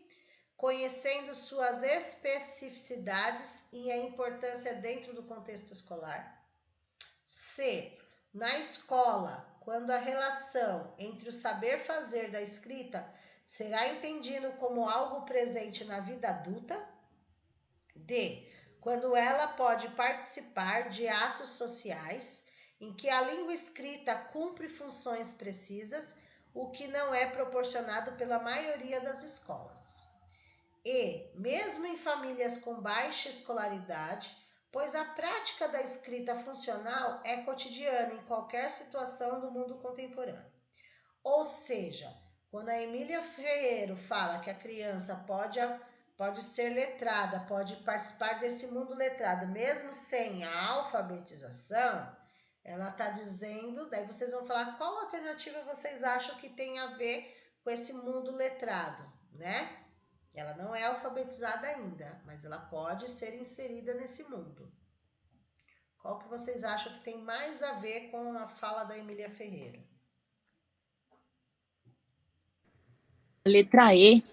conhecendo suas especificidades e a importância dentro do contexto escolar. C. Na escola, quando a relação entre o saber fazer da escrita será entendido como algo presente na vida adulta. D. Quando ela pode participar de atos sociais em que a língua escrita cumpre funções precisas, o que não é proporcionado pela maioria das escolas. e, mesmo em famílias com baixa escolaridade, pois a prática da escrita funcional é cotidiana em qualquer situação do mundo contemporâneo. Ou seja, quando a Emília Ferreiro fala que a criança pode ser letrada, pode participar desse mundo letrado, mesmo sem a alfabetização, ela está dizendo, daí vocês vão falar qual alternativa vocês acham que tem a ver com esse mundo letrado, né? Ela não é alfabetizada ainda, mas ela pode ser inserida nesse mundo. Qual que vocês acham que tem mais a ver com a fala da Emília Ferreiro? Letra E.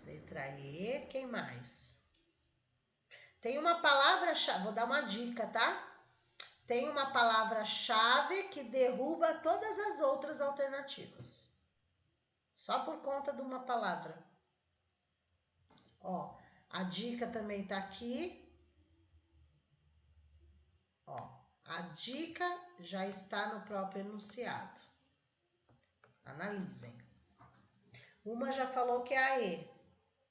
Letra E, quem mais? Tem uma palavra-chave, vou dar uma dica, tá? Tem uma palavra-chave que derruba todas as outras alternativas. Só por conta de uma palavra. Ó, a dica também tá aqui. Ó, a dica já está no próprio enunciado. Analisem. Uma já falou que é a E.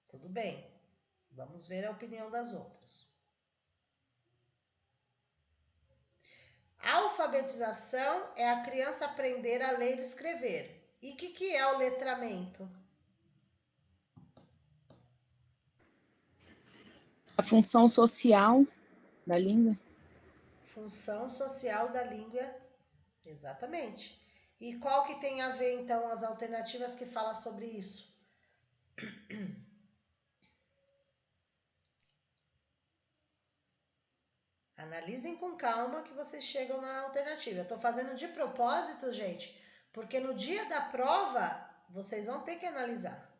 Tudo bem. Vamos ver a opinião das outras. A alfabetização é a criança aprender a ler e escrever. E o que é o letramento? A função social da língua. Função social da língua, exatamente. E qual que tem a ver, então, as alternativas que falam sobre isso? Analisem com calma que vocês chegam na alternativa. Eu tô fazendo de propósito, gente, porque no dia da prova, vocês vão ter que analisar.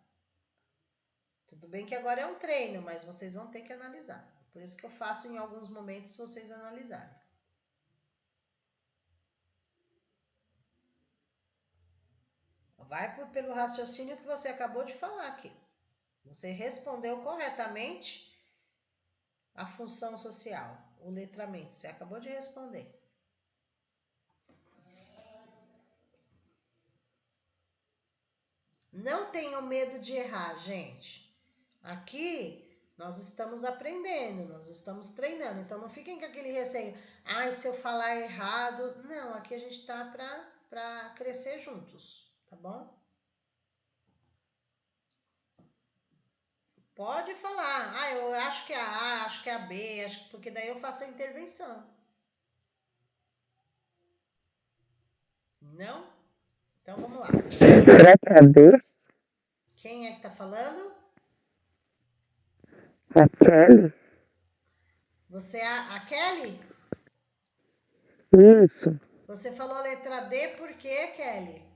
Tudo bem que agora é um treino, mas vocês vão ter que analisar. Por isso que eu faço em alguns momentos vocês analisarem. Vai pelo raciocínio que você acabou de falar aqui. Você respondeu corretamente a função social, o letramento. Você acabou de responder. Não tenham medo de errar, gente. Aqui nós estamos aprendendo, nós estamos treinando. Então não fiquem com aquele receio. Ai, se eu falar errado. Não, aqui a gente está para crescer juntos, tá bom? Pode falar. Ah, eu acho que é a A, acho que é a B, porque daí eu faço a intervenção. Não? Então vamos lá. Será que é a B? Quem é que tá falando? A Kelly? Você é a Kelly? Isso. Você falou a letra D por quê, Kelly?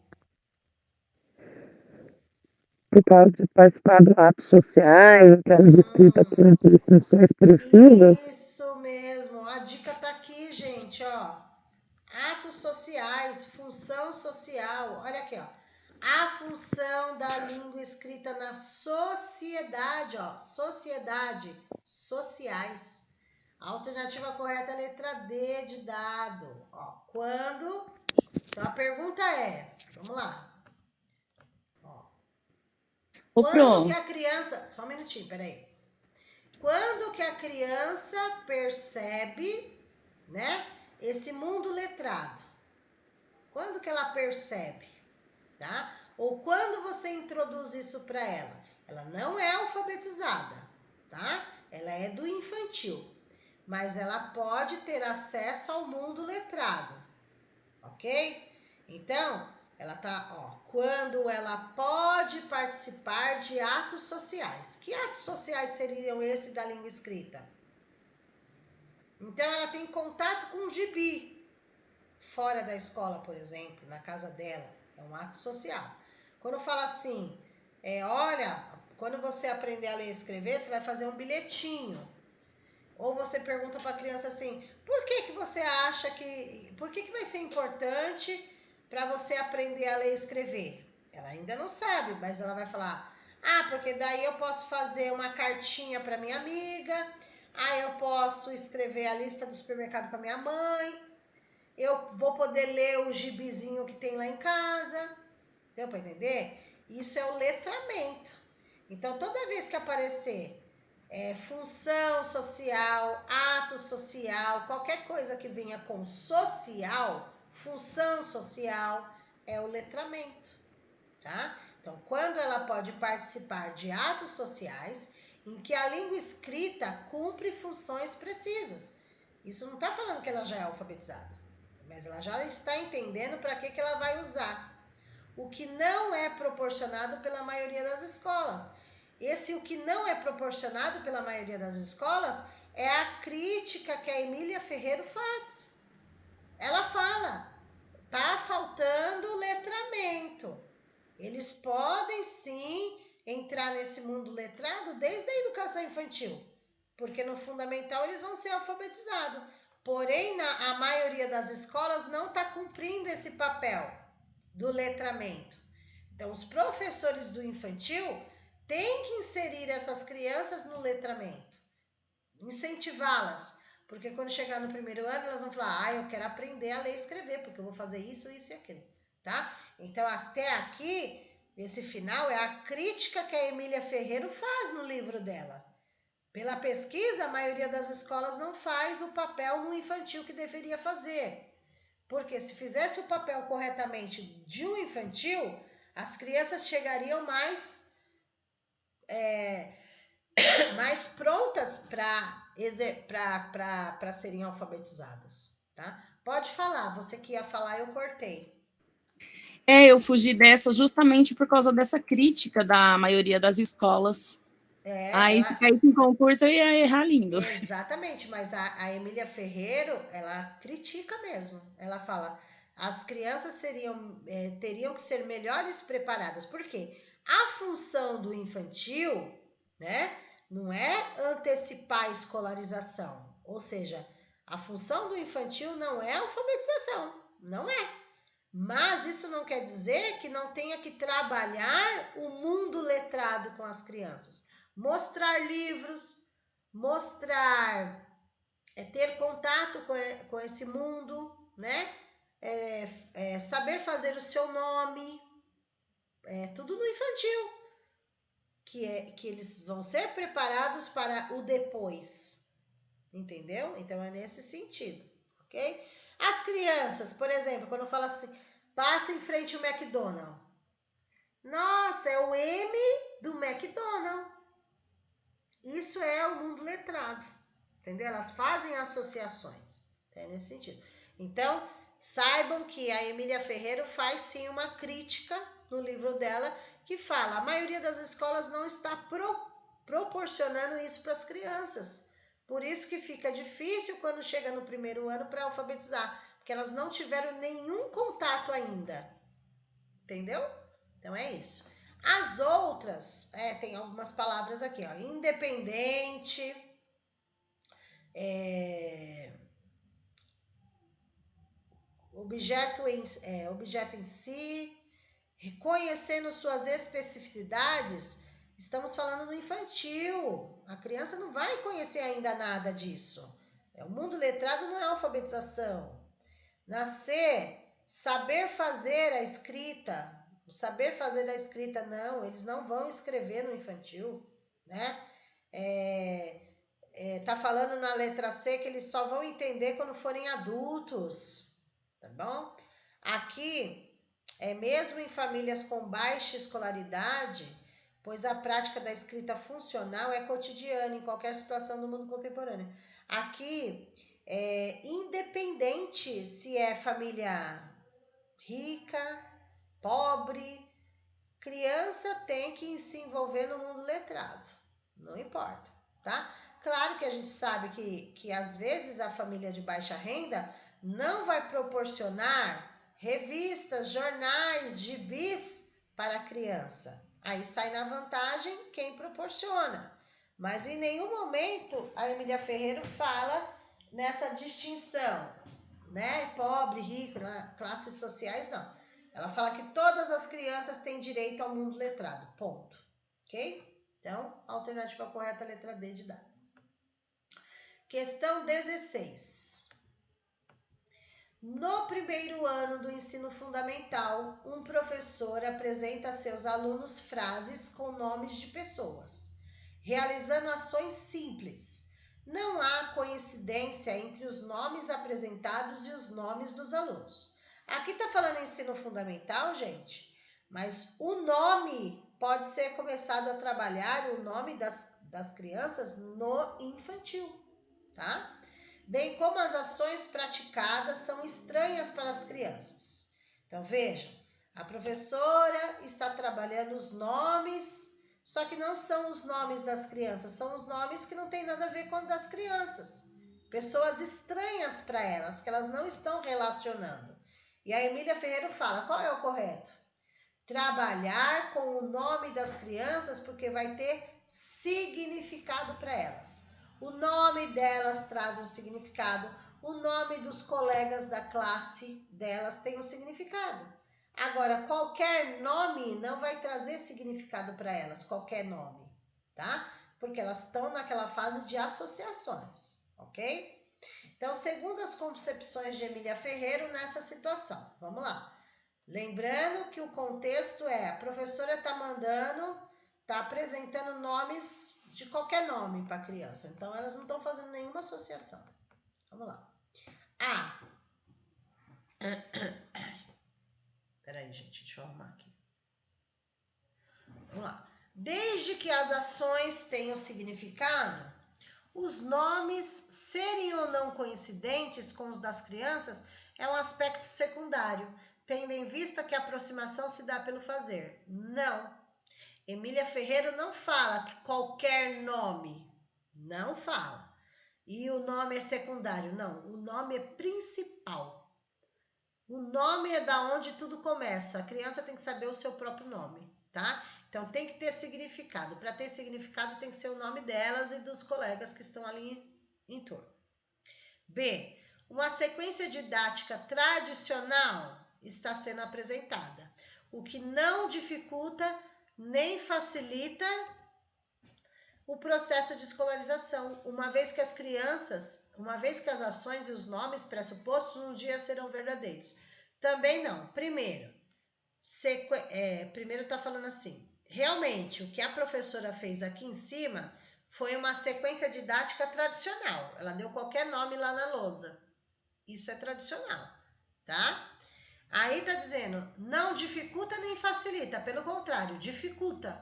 Por causa de participar de atos sociais, aquela escrita de funções precisas. Isso mesmo. A dica tá aqui, gente, ó. Atos sociais, função social. Olha aqui, ó. A função da língua escrita na sociedade, ó. Sociedade, sociais. A alternativa correta é a letra D de dado. Ó, quando... Então a pergunta é, vamos lá. Ó, quando que a criança... Só um minutinho, peraí. Quando que a criança percebe, né, esse mundo letrado? Quando que ela percebe, tá? Ou quando você introduz isso para ela? Ela não é alfabetizada, tá? Ela é do infantil, mas ela pode ter acesso ao mundo letrado, ok? Então, ela tá, ó, quando ela pode participar de atos sociais. Que atos sociais seriam esses da língua escrita? Então, ela tem contato com o gibi. Fora da escola, por exemplo, na casa dela. É um ato social. Quando fala assim, olha, quando você aprender a ler e escrever, você vai fazer um bilhetinho. Ou você pergunta para a criança assim, por que você acha que... Por que vai ser importante para você aprender a ler e escrever? Ela ainda não sabe, mas ela vai falar, porque daí eu posso fazer uma cartinha para minha amiga, eu posso escrever a lista do supermercado para minha mãe, eu vou poder ler o gibizinho que tem lá em casa. Deu para entender? Isso é o letramento. Então, toda vez que aparecer função social, ato social, qualquer coisa que venha com social, função social, é o letramento, tá? Então, quando ela pode participar de atos sociais em que a língua escrita cumpre funções precisas. Isso não está falando que ela já é alfabetizada, mas ela já está entendendo para que ela vai usar. O que não é proporcionado pela maioria das escolas. O que não é proporcionado pela maioria das escolas é a crítica que a Emília Ferreiro faz. Ela fala, tá faltando letramento. Eles podem sim entrar nesse mundo letrado desde a educação infantil, porque no fundamental eles vão ser alfabetizados. Porém, a maioria das escolas não está cumprindo esse papel do letramento. Então, os professores do infantil têm que inserir essas crianças no letramento, incentivá-las, porque quando chegar no primeiro ano, elas vão falar, eu quero aprender a ler e escrever, porque eu vou fazer isso, isso e aquilo, tá? Então, até aqui, esse final é a crítica que a Emília Ferreiro faz no livro dela. Pela pesquisa, a maioria das escolas não faz o papel no infantil que deveria fazer. Porque se fizesse o papel corretamente de um infantil, as crianças chegariam mais prontas para serem alfabetizadas, tá? Pode falar, você que ia falar, eu cortei. Eu fugi dessa justamente por causa dessa crítica da maioria das escolas. Aí, se caísse em concurso, eu ia errar lindo. Exatamente, mas a Emília Ferreiro, ela critica mesmo. Ela fala, as crianças teriam que ser melhores preparadas. Por quê? A função do infantil, né, não é antecipar a escolarização. Ou seja, a função do infantil não é alfabetização, não é. Mas isso não quer dizer que não tenha que trabalhar o mundo letrado com as crianças. Mostrar livros, ter contato com esse mundo, né? Saber fazer o seu nome, tudo no infantil, que eles vão ser preparados para o depois, entendeu? Então é nesse sentido, ok? As crianças, por exemplo, quando fala assim, passa em frente ao McDonald's. Nossa, é o M do McDonald's. Isso é o mundo letrado, entendeu? Elas fazem associações, é nesse sentido. Então, saibam que a Emília Ferreiro faz sim uma crítica no livro dela, que fala, a maioria das escolas não está proporcionando isso para as crianças. Por isso que fica difícil quando chega no primeiro ano para alfabetizar, porque elas não tiveram nenhum contato ainda, entendeu? Então é isso. As outras, tem algumas palavras aqui, ó, independente, objeto em si, reconhecendo suas especificidades. Estamos falando no infantil. A criança não vai conhecer ainda nada disso. O mundo letrado não é alfabetização. Nascer, saber fazer a escrita. O saber fazer da escrita, não, eles não vão escrever no infantil, né? Tá falando na letra C que eles só vão entender quando forem adultos, tá bom? Aqui, mesmo em famílias com baixa escolaridade, pois a prática da escrita funcional é cotidiana em qualquer situação do mundo contemporâneo. Aqui, independente se é família rica, pobre, criança tem que se envolver no mundo letrado, não importa, tá? Claro que a gente sabe que às vezes a família de baixa renda não vai proporcionar revistas, jornais, gibis para a criança. Aí sai na vantagem quem proporciona. Mas em nenhum momento a Emília Ferreiro fala nessa distinção, né? Pobre, rico, classes sociais, não. Ela fala que todas as crianças têm direito ao mundo letrado, ponto. Ok? Então, a alternativa correta é a letra D de dado. Questão 16. No primeiro ano do ensino fundamental, um professor apresenta a seus alunos frases com nomes de pessoas, realizando ações simples. Não há coincidência entre os nomes apresentados e os nomes dos alunos. Aqui está falando ensino fundamental, gente, mas o nome pode ser começado a trabalhar, o nome das crianças no infantil, tá? Bem como as ações praticadas são estranhas para as crianças. Então, vejam, a professora está trabalhando os nomes, só que não são os nomes das crianças, são os nomes que não têm nada a ver com os das crianças. Pessoas estranhas para elas, que elas não estão relacionando. E a Emília Ferreira fala, qual é o correto? Trabalhar com o nome das crianças, porque vai ter significado para elas. O nome delas traz um significado, o nome dos colegas da classe delas tem um significado. Agora, qualquer nome não vai trazer significado para elas, qualquer nome, tá? Porque elas estão naquela fase de associações, ok? Então, segundo as concepções de Emília Ferreira nessa situação, vamos lá. Lembrando que o contexto é, a professora está apresentando nomes de qualquer nome para a criança. Então, elas não estão fazendo nenhuma associação. Vamos lá. A. Peraí, gente, deixa eu arrumar aqui. Vamos lá. Desde que as ações tenham significado, os nomes serem ou não coincidentes com os das crianças é um aspecto secundário, tendo em vista que a aproximação se dá pelo fazer. Não. Emília Ferreira não fala que qualquer nome, não fala. E o nome é secundário, não. O nome é principal. O nome é da onde tudo começa. A criança tem que saber o seu próprio nome, tá? Então tem que ter significado. Para ter significado tem que ser o nome delas e dos colegas que estão ali em torno. B. Uma sequência didática tradicional está sendo apresentada, o que não dificulta nem facilita o processo de escolarização, uma vez que as ações e os nomes pressupostos um dia serão verdadeiros. Também não. Primeiro está falando assim, realmente o que a professora fez aqui em cima foi uma sequência didática tradicional. Ela deu qualquer nome lá na lousa. Isso é tradicional, tá? Aí tá dizendo, não dificulta nem facilita, pelo contrário, dificulta,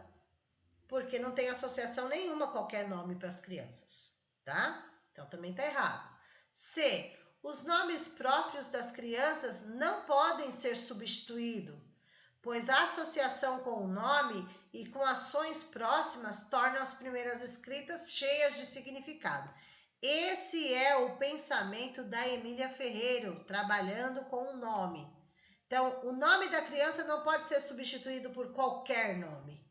porque não tem associação nenhuma a qualquer nome para as crianças, tá? Então também tá errado. C. Os nomes próprios das crianças não podem ser substituídos, pois a associação com o nome e com ações próximas torna as primeiras escritas cheias de significado. Esse é o pensamento da Emília Ferreira, trabalhando com o nome. Então, o nome da criança não pode ser substituído por qualquer nome,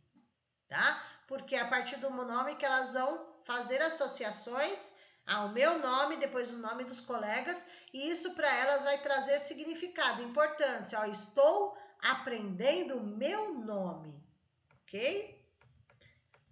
tá? Porque é a partir do nome que elas vão fazer associações ao meu nome, depois o nome dos colegas, e isso para elas vai trazer significado, importância. Ó, estou aprendendo o meu nome, ok?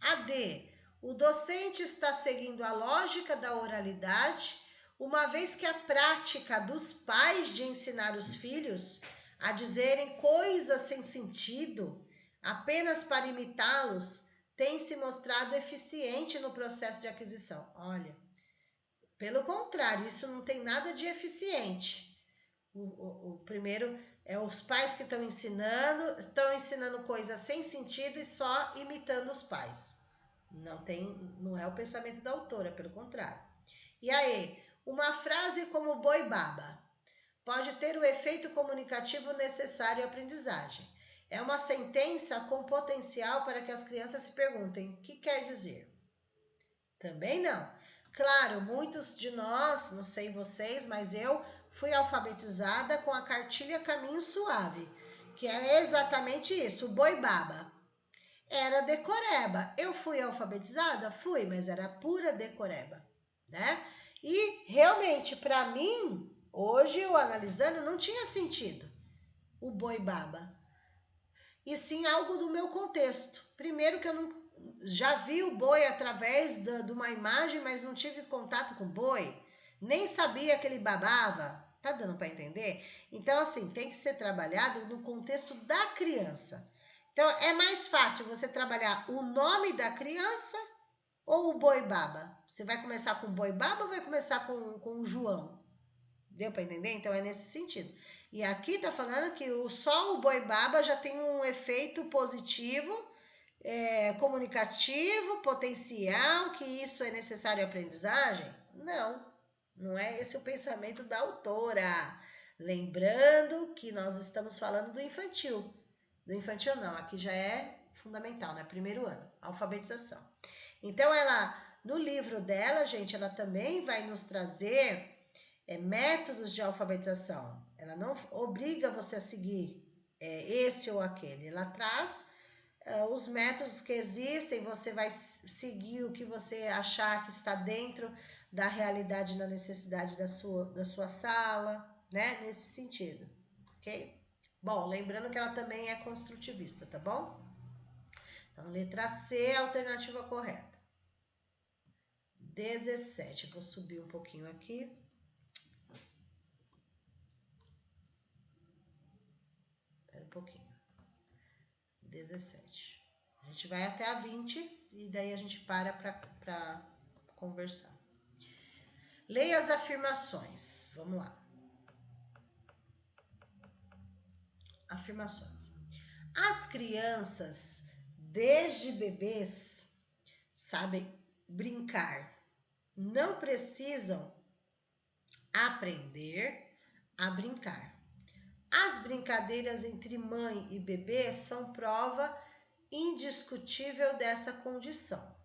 A D. O docente está seguindo a lógica da oralidade, uma vez que a prática dos pais de ensinar os filhos a dizerem coisas sem sentido, apenas para imitá-los, tem se mostrado eficiente no processo de aquisição. Olha, pelo contrário, isso não tem nada de eficiente. O primeiro é os pais que estão ensinando coisas sem sentido e só imitando os pais. Não é o pensamento da autora, pelo contrário. E aí, uma frase como boi baba pode ter o efeito comunicativo necessário à aprendizagem. É uma sentença com potencial para que as crianças se perguntem o que quer dizer. Também não. Claro, muitos de nós, não sei vocês, mas eu fui alfabetizada com a cartilha Caminho Suave, que é exatamente isso, o boi baba. Era decoreba. Eu fui alfabetizada? Fui, mas era pura decoreba, né? E realmente, para mim, hoje eu analisando, não tinha sentido o boi baba. E sim algo do meu contexto. Primeiro que eu não já vi o boi através de uma imagem, mas não tive contato com o boi. Nem sabia que ele babava. Tá dando para entender? Então, assim, tem que ser trabalhado no contexto da criança. Então, é mais fácil você trabalhar o nome da criança ou o boi baba? Você vai começar com o boi baba ou vai começar com o João? Deu para entender? Então, é nesse sentido. E aqui tá falando que só o boi baba já tem um efeito positivo, comunicativo, potencial, que isso é necessário aprendizagem? Não, não é esse o pensamento da autora. Lembrando que nós estamos falando do infantil. Do infantil não, aqui já é fundamental, né? Primeiro ano, alfabetização. Então, no livro dela, gente, ela também vai nos trazer métodos de alfabetização. Ela não obriga você a seguir esse ou aquele. Ela traz os métodos que existem, você vai seguir o que você achar que está dentro da realidade, da necessidade da sua sala, né? Nesse sentido, ok? Bom, lembrando que ela também é construtivista, tá bom? Então, letra C é a alternativa correta. 17, vou subir um pouquinho aqui. Espera um pouquinho. 17. A gente vai até a 20 e daí a gente para conversar. Leia as afirmações. Vamos lá. Afirmações. As crianças, desde bebês, sabem brincar. Não precisam aprender a brincar. As brincadeiras entre mãe e bebê são prova indiscutível dessa condição,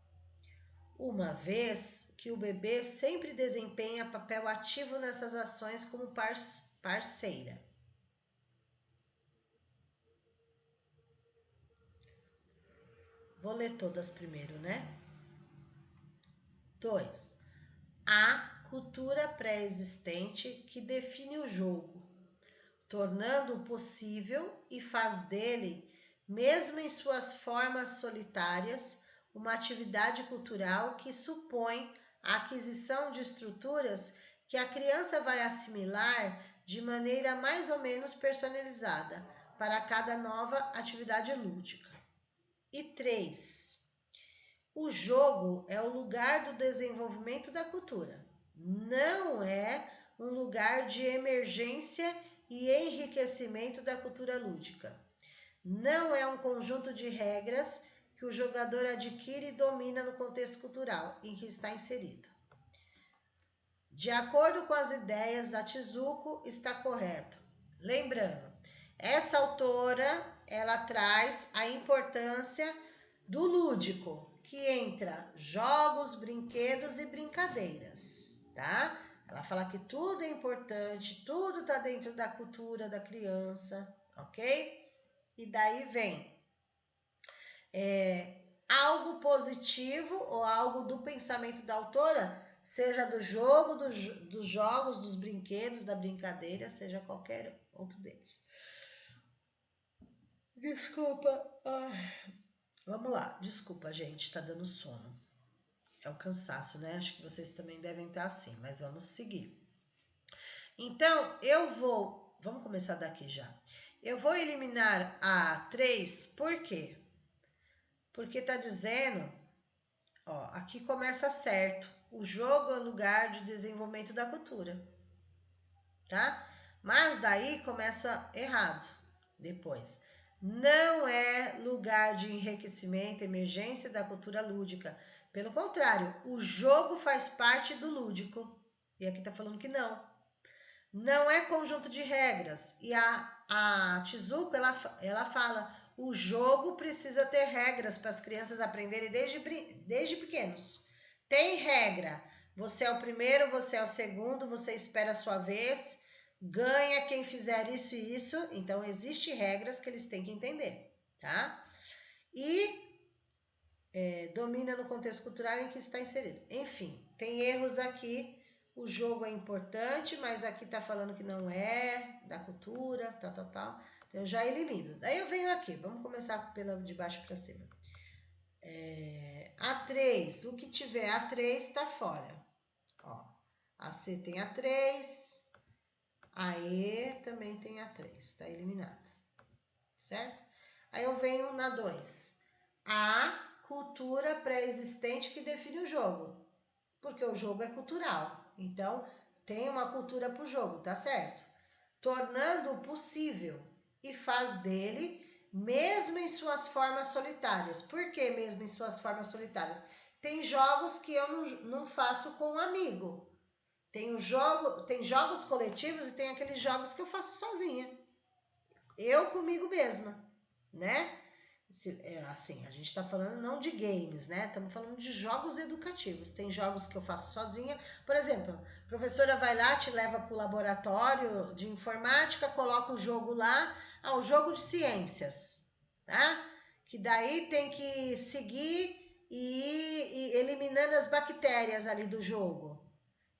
uma vez que o bebê sempre desempenha papel ativo nessas ações como parceira. Vou ler todas primeiro, né? 2. A cultura pré-existente que define o jogo, tornando-o possível e faz dele, mesmo em suas formas solitárias, uma atividade cultural que supõe a aquisição de estruturas que a criança vai assimilar de maneira mais ou menos personalizada para cada nova atividade lúdica. E 3. O jogo é o lugar do desenvolvimento da cultura. Não é um lugar de emergência e enriquecimento da cultura lúdica. Não é um conjunto de regras que o jogador adquire e domina no contexto cultural em que está inserido. De acordo com as ideias da Tizuko, está correto. Lembrando, essa autora, ela traz a importância do lúdico, que entra jogos, brinquedos e brincadeiras, tá? Ela fala que tudo é importante, tudo está dentro da cultura da criança, ok? E daí vem algo positivo ou algo do pensamento da autora, seja do jogo, dos jogos, dos brinquedos, da brincadeira, seja qualquer outro deles. Desculpa. Vamos lá. Desculpa, gente, tá dando sono. É o cansaço, né? Acho que vocês também devem estar assim, mas vamos seguir. Então, vamos começar daqui já. Eu vou eliminar a 3, por quê? Porque tá dizendo, aqui começa certo. O jogo é o lugar de desenvolvimento da cultura, tá? Mas daí começa errado depois. Não é lugar de enriquecimento, emergência da cultura lúdica. Pelo contrário, o jogo faz parte do lúdico. E aqui tá falando que não. Não é conjunto de regras. E a Tizuko, ela fala, o jogo precisa ter regras para as crianças aprenderem desde pequenos. Tem regra. Você é o primeiro, você é o segundo, você espera a sua vez, ganha quem fizer isso e isso. Então, existem regras que eles têm que entender, tá? E domina no contexto cultural em que está inserido. Enfim, tem erros aqui. O jogo é importante, mas aqui tá falando que não é da cultura, tal. Então, eu já elimino. Daí eu venho aqui. Vamos começar de baixo para cima. A3. O que tiver A3 tá fora. A C tem A3. Aí também tem a 3, tá eliminada. Certo? Aí eu venho na 2. A cultura pré-existente que define o jogo. Porque o jogo é cultural. Então, tem uma cultura para o jogo, tá certo? Tornando-o possível e faz dele, mesmo em suas formas solitárias. Por que mesmo em suas formas solitárias? Tem jogos que eu não faço com um amigo. Tem jogos coletivos e tem aqueles jogos que eu faço sozinha. Eu comigo mesma, né? Assim, a gente tá falando não de games, né? Estamos falando de jogos educativos. Tem jogos que eu faço sozinha. Por exemplo, a professora vai lá, te leva para o laboratório de informática, coloca o jogo lá, o jogo de ciências, tá? Que daí tem que seguir e ir eliminando as bactérias ali do jogo.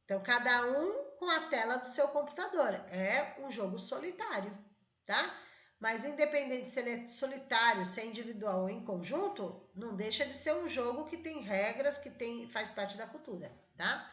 Então, cada um com a tela do seu computador. É um jogo solitário, tá? Mas independente se ele é solitário, se é individual ou em conjunto, não deixa de ser um jogo que tem regras, faz parte da cultura, tá?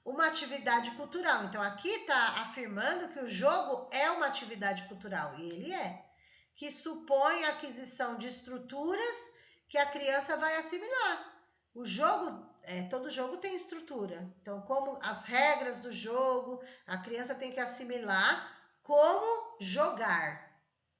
Uma atividade cultural. Então, aqui está afirmando que o jogo é uma atividade cultural, e ele é. Que supõe a aquisição de estruturas que a criança vai assimilar. O jogo, todo jogo tem estrutura. Então, como as regras do jogo, a criança tem que assimilar como jogar,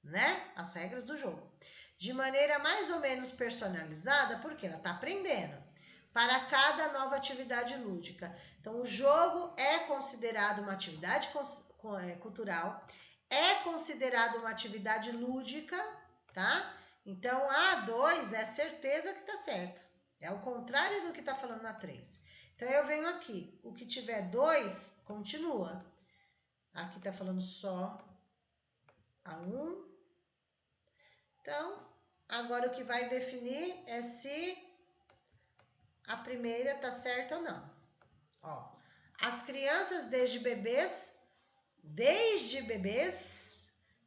né? As regras do jogo. De maneira mais ou menos personalizada, porque ela está aprendendo, para cada nova atividade lúdica. Então, o jogo é considerado uma atividade cultural, é considerado uma atividade lúdica, tá? Então, a 2 é certeza que tá certo. É o contrário do que tá falando na 3. Então, eu venho aqui. O que tiver 2, continua. Aqui tá falando só a 1. Então, agora o que vai definir é se a primeira tá certa ou não. Ó, as crianças desde bebês,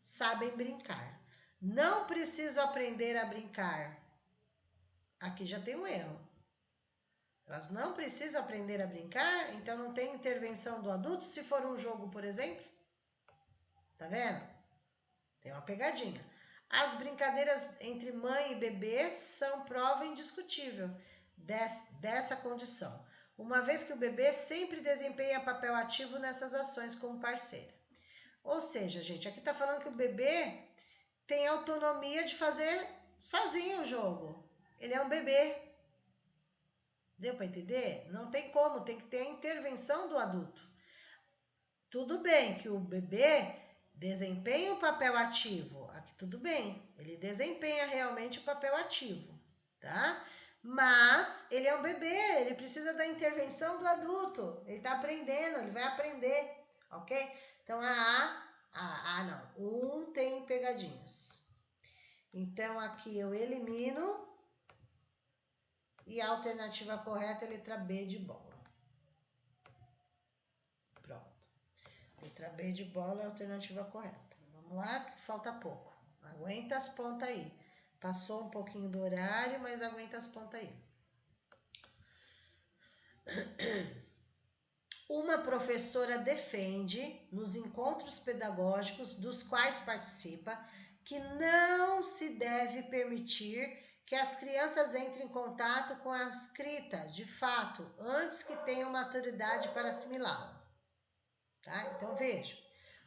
sabem brincar. Não preciso aprender a brincar. Aqui já tem um erro. Elas não precisam aprender a brincar, então não tem intervenção do adulto se for um jogo, por exemplo. Tá vendo? Tem uma pegadinha. As brincadeiras entre mãe e bebê são prova indiscutível dessa condição, uma vez que o bebê sempre desempenha papel ativo nessas ações como parceiro. Ou seja, gente, aqui tá falando que o bebê tem autonomia de fazer sozinho o jogo. Ele é um bebê. Deu para entender? Não tem como, tem que ter a intervenção do adulto. Tudo bem que o bebê desempenha o papel ativo. Aqui tudo bem, ele desempenha realmente o papel ativo, tá? Mas ele é um bebê, ele precisa da intervenção do adulto. Ele tá aprendendo, ele vai aprender, ok? Então não. Tem pegadinhas. Então aqui eu elimino e a alternativa correta é a letra B de bola. Pronto. Letra B de bola é a alternativa correta. Vamos lá, que falta pouco. Aguenta as pontas aí. Passou um pouquinho do horário, mas aguenta as pontas aí. Uma professora defende, nos encontros pedagógicos dos quais participa, que não se deve permitir que as crianças entrem em contato com a escrita, de fato, antes que tenham maturidade para assimilá-la. Tá? Então, veja.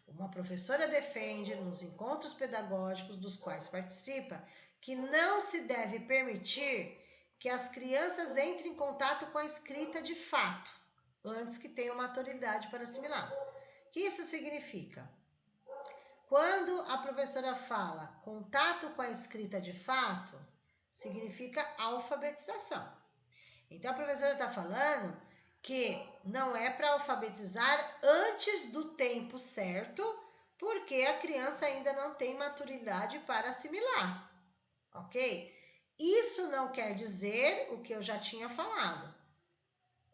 Uma professora defende, nos encontros pedagógicos dos quais participa, que não se deve permitir que as crianças entrem em contato com a escrita de fato, antes que tenham maturidade para assimilar. O que isso significa? Quando a professora fala contato com a escrita de fato, significa alfabetização. Então, a professora está falando que não é para alfabetizar antes do tempo certo, porque a criança ainda não tem maturidade para assimilar, ok? Isso não quer dizer o que eu já tinha falado.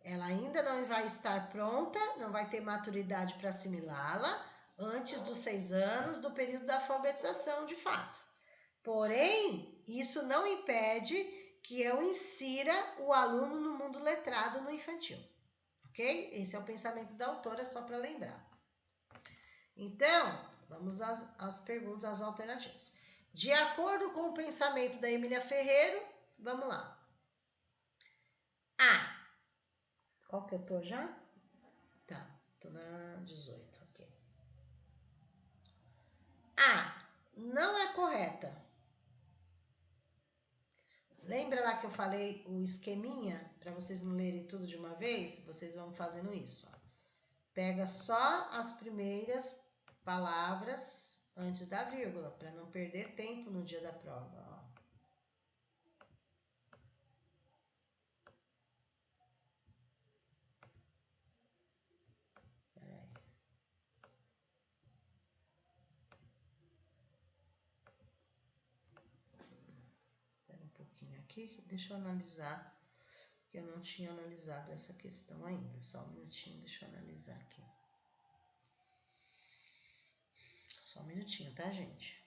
Ela ainda não vai estar pronta, não vai ter maturidade para assimilá-la antes dos 6 anos do período da alfabetização, de fato. Porém, isso não impede que eu insira o aluno no mundo letrado no infantil, ok? Esse é o pensamento da autora, só para lembrar. Então, vamos às perguntas, às alternativas. De acordo com o pensamento da Emília Ferreiro, vamos lá. A. Qual que eu tô já? Tá, tô na 18, ok. A. Não é correta. Lembra lá que eu falei o esqueminha? Para vocês não lerem tudo de uma vez? Vocês vão fazendo isso. Ó. Pega só as primeiras palavras antes da vírgula, para não perder tempo no dia da prova. Ó. Peraí. Espera um pouquinho aqui, deixa eu analisar, que eu não tinha analisado essa questão ainda. Só um minutinho, deixa eu analisar aqui. Só um minutinho, tá, gente?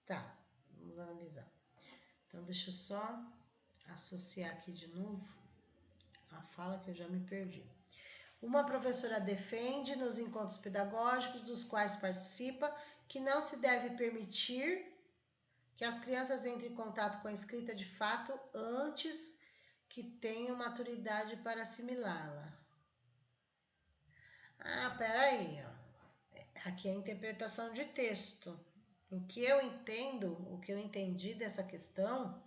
Tá, vamos analisar. Então, deixa eu só associar aqui de novo a fala que eu já me perdi. Uma professora defende nos encontros pedagógicos dos quais participa que não se deve permitir que as crianças entrem em contato com a escrita de fato antes que tenham maturidade para assimilá-la. Ah, peraí, ó. Aqui é a interpretação de texto. O que eu entendo, o que eu entendi dessa questão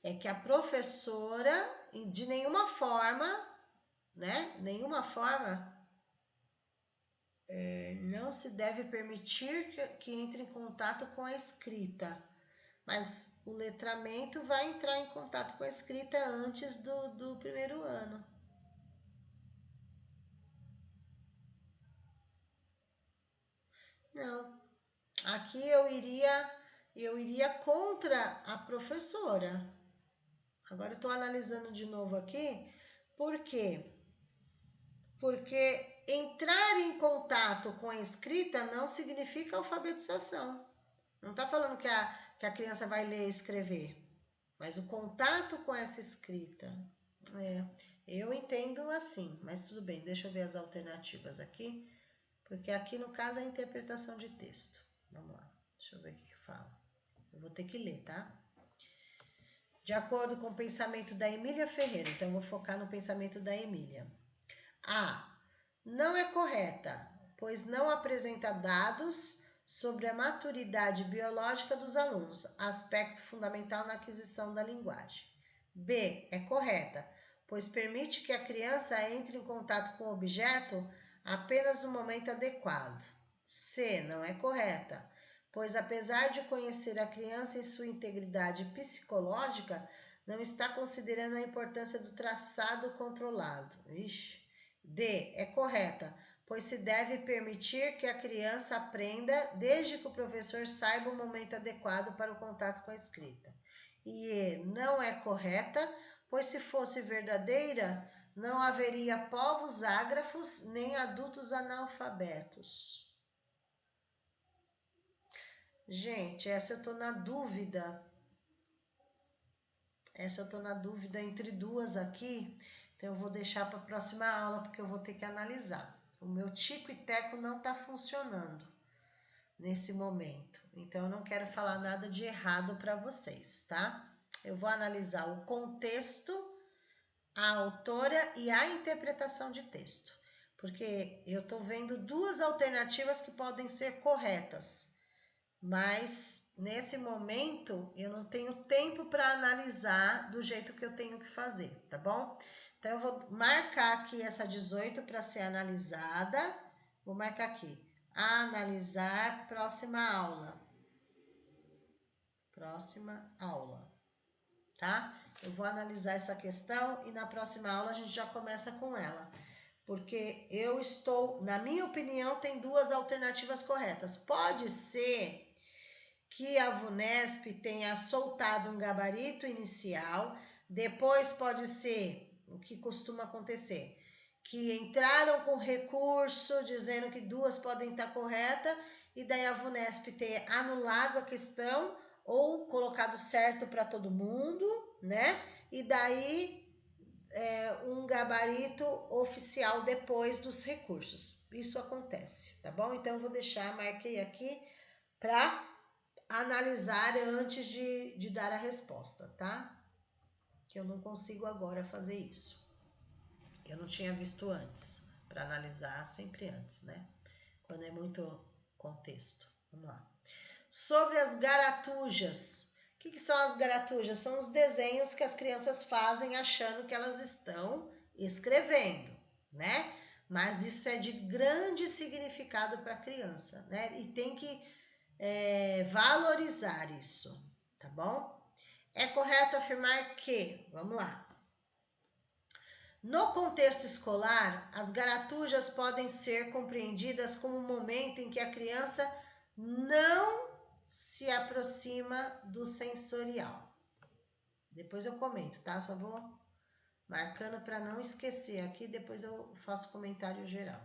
é que a professora, de nenhuma forma, não se deve permitir que entre em contato com a escrita. Mas o letramento vai entrar em contato com a escrita antes do primeiro ano. Não. Aqui eu iria contra a professora. Agora eu estou analisando de novo aqui. Por quê? Porque entrar em contato com a escrita não significa alfabetização. Não está falando que a criança vai ler e escrever, mas o contato com essa escrita. Eu entendo assim, mas tudo bem, deixa eu ver as alternativas aqui, porque aqui no caso é a interpretação de texto. Vamos lá, deixa eu ver o que fala. Eu vou ter que ler, tá? De acordo com o pensamento da Emília Ferreira, então eu vou focar no pensamento da Emília. A. Não é correta, pois não apresenta dados sobre a maturidade biológica dos alunos, aspecto fundamental na aquisição da linguagem. B. É correta, pois permite que a criança entre em contato com o objeto apenas no momento adequado. C. Não é correta, pois apesar de conhecer a criança em sua integridade psicológica, não está considerando a importância do traçado controlado. Ixi. D. É correta, pois se deve permitir que a criança aprenda desde que o professor saiba o momento adequado para o contato com a escrita. E E. Não é correta, pois se fosse verdadeira, não haveria povos ágrafos nem adultos analfabetos. Gente, essa eu tô na dúvida. Entre duas aqui. Então, eu vou deixar para a próxima aula, porque eu vou ter que analisar. O meu tico e teco não está funcionando nesse momento. Então, eu não quero falar nada de errado para vocês, tá? Eu vou analisar o contexto, a autora e a interpretação de texto. Porque eu estou vendo duas alternativas que podem ser corretas. Mas, nesse momento, eu não tenho tempo para analisar do jeito que eu tenho que fazer, tá bom? Então, eu vou marcar aqui essa 18 para ser analisada. Vou marcar aqui. Analisar, próxima aula. Próxima aula, tá? Eu vou analisar essa questão e na próxima aula a gente já começa com ela. Porque na minha opinião, tem duas alternativas corretas. Pode ser que a VUNESP tenha soltado um gabarito inicial, depois pode ser, o que costuma acontecer, que entraram com recurso dizendo que 2 podem estar corretas, e daí a VUNESP ter anulado a questão ou colocado certo para todo mundo, né? E daí um gabarito oficial depois dos recursos. Isso acontece, tá bom? Então eu vou deixar, marquei aqui para analisar antes de dar a resposta, tá? Que eu não consigo agora fazer isso. Eu não tinha visto antes, para analisar sempre antes, né? Quando é muito contexto. Vamos lá. Sobre as garatujas. O que são as garatujas? São os desenhos que as crianças fazem achando que elas estão escrevendo, né? Mas isso é de grande significado para a criança, né? E tem que valorizar isso, tá bom? É correto afirmar que, vamos lá, no contexto escolar, as garatujas podem ser compreendidas como um momento em que a criança não se aproxima do sensorial. Depois eu comento, tá? Só vou marcando para não esquecer aqui, depois eu faço comentário geral.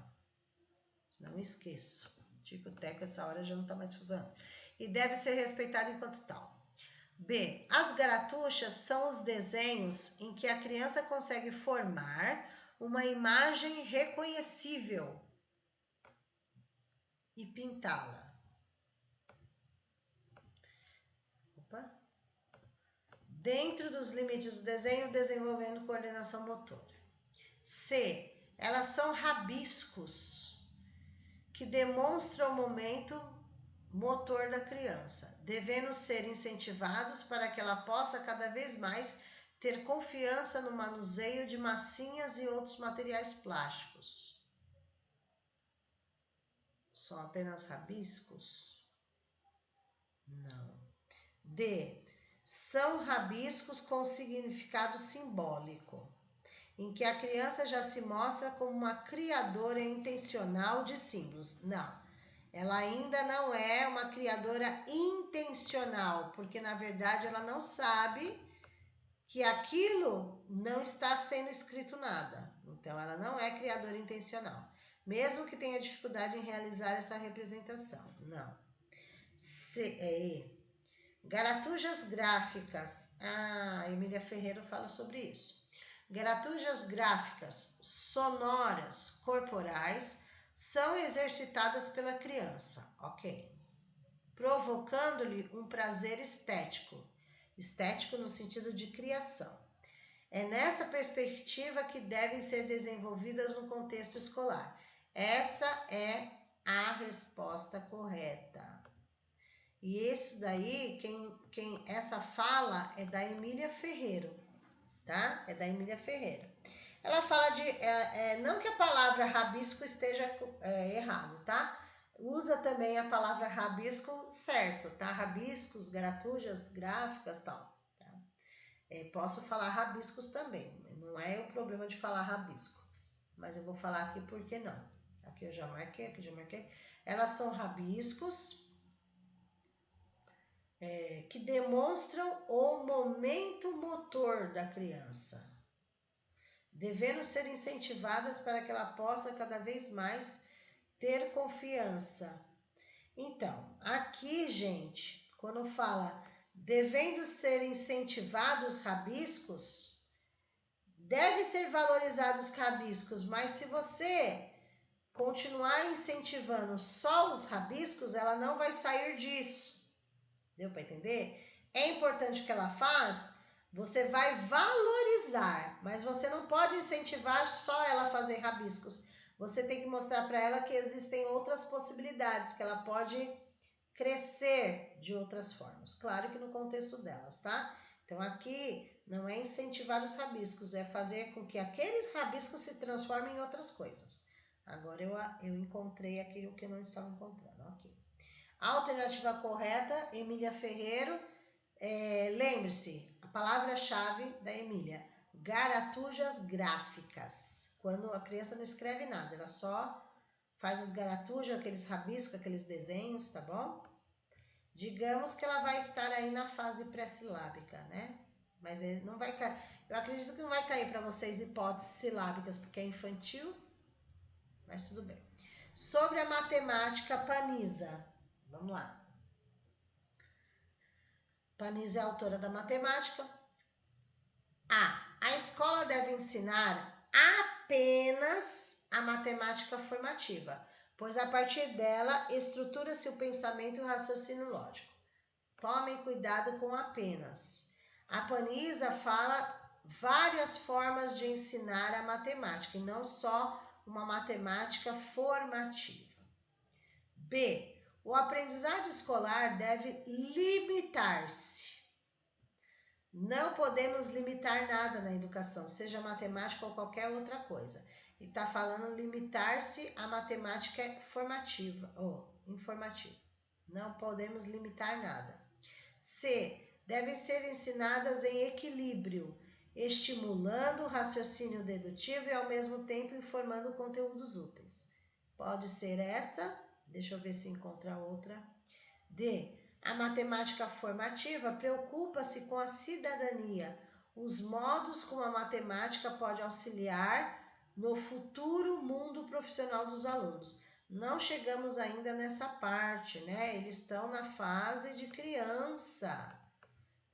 Senão eu esqueço. Tico-teco, essa hora já não tá mais funcionando. E deve ser respeitado enquanto tal. B. As garatuchas são os desenhos em que a criança consegue formar uma imagem reconhecível e pintá-la. Dentro dos limites do desenho, desenvolvendo coordenação motora. C. Elas são rabiscos que demonstram o momento motor da criança, devendo ser incentivados para que ela possa cada vez mais ter confiança no manuseio de massinhas e outros materiais plásticos. São apenas rabiscos? Não. D. São rabiscos com significado simbólico, em que a criança já se mostra como uma criadora intencional de símbolos. Não. Ela ainda não é uma criadora intencional, porque na verdade ela não sabe que aquilo não está sendo escrito nada. Então ela não é criadora intencional, mesmo que tenha dificuldade em realizar essa representação. Não. Garatujas gráficas. A Emília Ferreira fala sobre isso. Garatujas gráficas, sonoras, corporais, são exercitadas pela criança, ok? Provocando-lhe um prazer estético. Estético no sentido de criação. É nessa perspectiva que devem ser desenvolvidas no contexto escolar. Essa é a resposta correta. E isso daí, essa fala é da Emília Ferreira, tá? É da Emília Ferreira. Ela fala de, não que a palavra rabisco esteja errado, tá? Usa também a palavra rabisco certo, tá? Rabiscos, garatujas, gráficas, tal. Tá? Posso falar rabiscos também, não é o problema de falar rabisco. Mas eu vou falar aqui por que não. Aqui eu já marquei, aqui eu já marquei. Elas são rabiscos que demonstram o momento motor da criança, devendo ser incentivadas para que ela possa cada vez mais ter confiança. Então, aqui, gente, quando fala devendo ser incentivados rabiscos, deve ser valorizados rabiscos, mas se você continuar incentivando só os rabiscos, ela não vai sair disso. Deu para entender? É importante o que ela faz, você vai valorizar, mas você não pode incentivar só ela a fazer rabiscos. Você tem que mostrar para ela que existem outras possibilidades, que ela pode crescer de outras formas. Claro que no contexto delas, tá? Então aqui não é incentivar os rabiscos, é fazer com que aqueles rabiscos se transformem em outras coisas. Agora eu encontrei aquilo que eu não estava encontrando, ok. A alternativa correta, Emília Ferreira, lembre-se, a palavra-chave da Emília, garatujas gráficas. Quando a criança não escreve nada, ela só faz as garatujas, aqueles rabiscos, aqueles desenhos, tá bom? Digamos que ela vai estar aí na fase pré-silábica, né? Mas não vai... Eu acredito que não vai cair para vocês hipóteses silábicas, porque é infantil, mas tudo bem. Sobre a matemática Paniza. Vamos lá. Paniza é a autora da matemática. A escola deve ensinar apenas a matemática formativa, pois a partir dela estrutura-se o pensamento e o raciocínio lógico. Tomem cuidado com apenas. A Paniza fala várias formas de ensinar a matemática, e não só uma matemática formativa. B. O aprendizado escolar deve limitar-se. Não podemos limitar nada na educação, seja matemática ou qualquer outra coisa. E está falando limitar-se à matemática formativa ou informativa. Não podemos limitar nada. C. Devem ser ensinadas em equilíbrio, estimulando o raciocínio dedutivo e ao mesmo tempo informando conteúdos úteis. Pode ser essa. Deixa eu ver se encontra outra. D. A matemática formativa preocupa-se com a cidadania, os modos como a matemática pode auxiliar no futuro mundo profissional dos alunos. Não chegamos ainda nessa parte, né? Eles estão na fase de criança.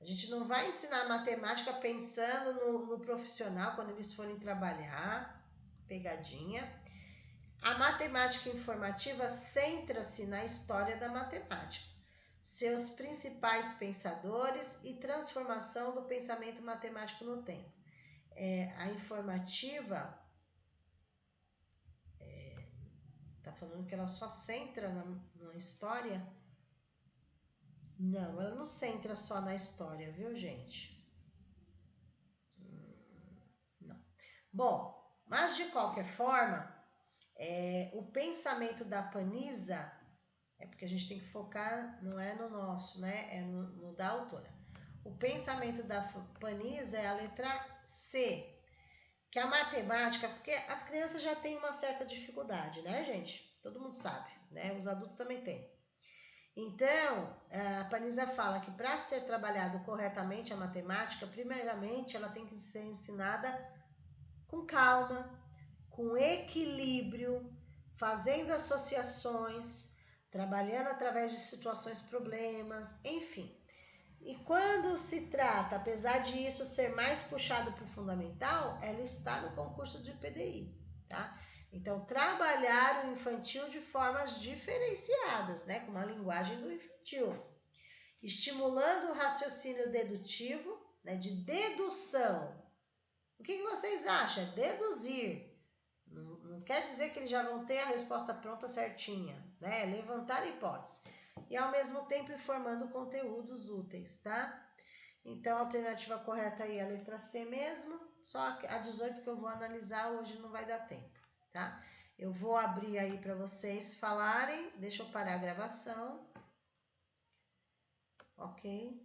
A gente não vai ensinar matemática pensando no profissional quando eles forem trabalhar. Pegadinha. A matemática informativa centra-se na história da matemática, seus principais pensadores e transformação do pensamento matemático no tempo. A informativa está falando que ela só centra na história? Não, ela não centra só na história, viu, gente? Não. Bom, mas de qualquer forma, o pensamento da Paniza, porque a gente tem que focar, não é no nosso, né? É no da autora. O pensamento da Paniza é a letra C, que é a matemática, porque as crianças já têm uma certa dificuldade, né, gente? Todo mundo sabe, né? Os adultos também têm. Então, a Paniza fala que para ser trabalhado corretamente a matemática, primeiramente ela tem que ser ensinada com calma, com equilíbrio, fazendo associações, trabalhando através de situações, problemas, enfim. E quando se trata, apesar de isso ser mais puxado para o fundamental, ela está no concurso de PDI, tá? Então, trabalhar o infantil de formas diferenciadas, né? Com uma linguagem do infantil. Estimulando o raciocínio dedutivo, né? De dedução. O que vocês acham? Deduzir. Não quer dizer que eles já vão ter a resposta pronta certinha, né? Levantar hipótese. E ao mesmo tempo informando conteúdos úteis, tá? Então, a alternativa correta aí é a letra C mesmo, só a 18 que eu vou analisar hoje não vai dar tempo, tá? Eu vou abrir aí para vocês falarem, deixa eu parar a gravação. Ok?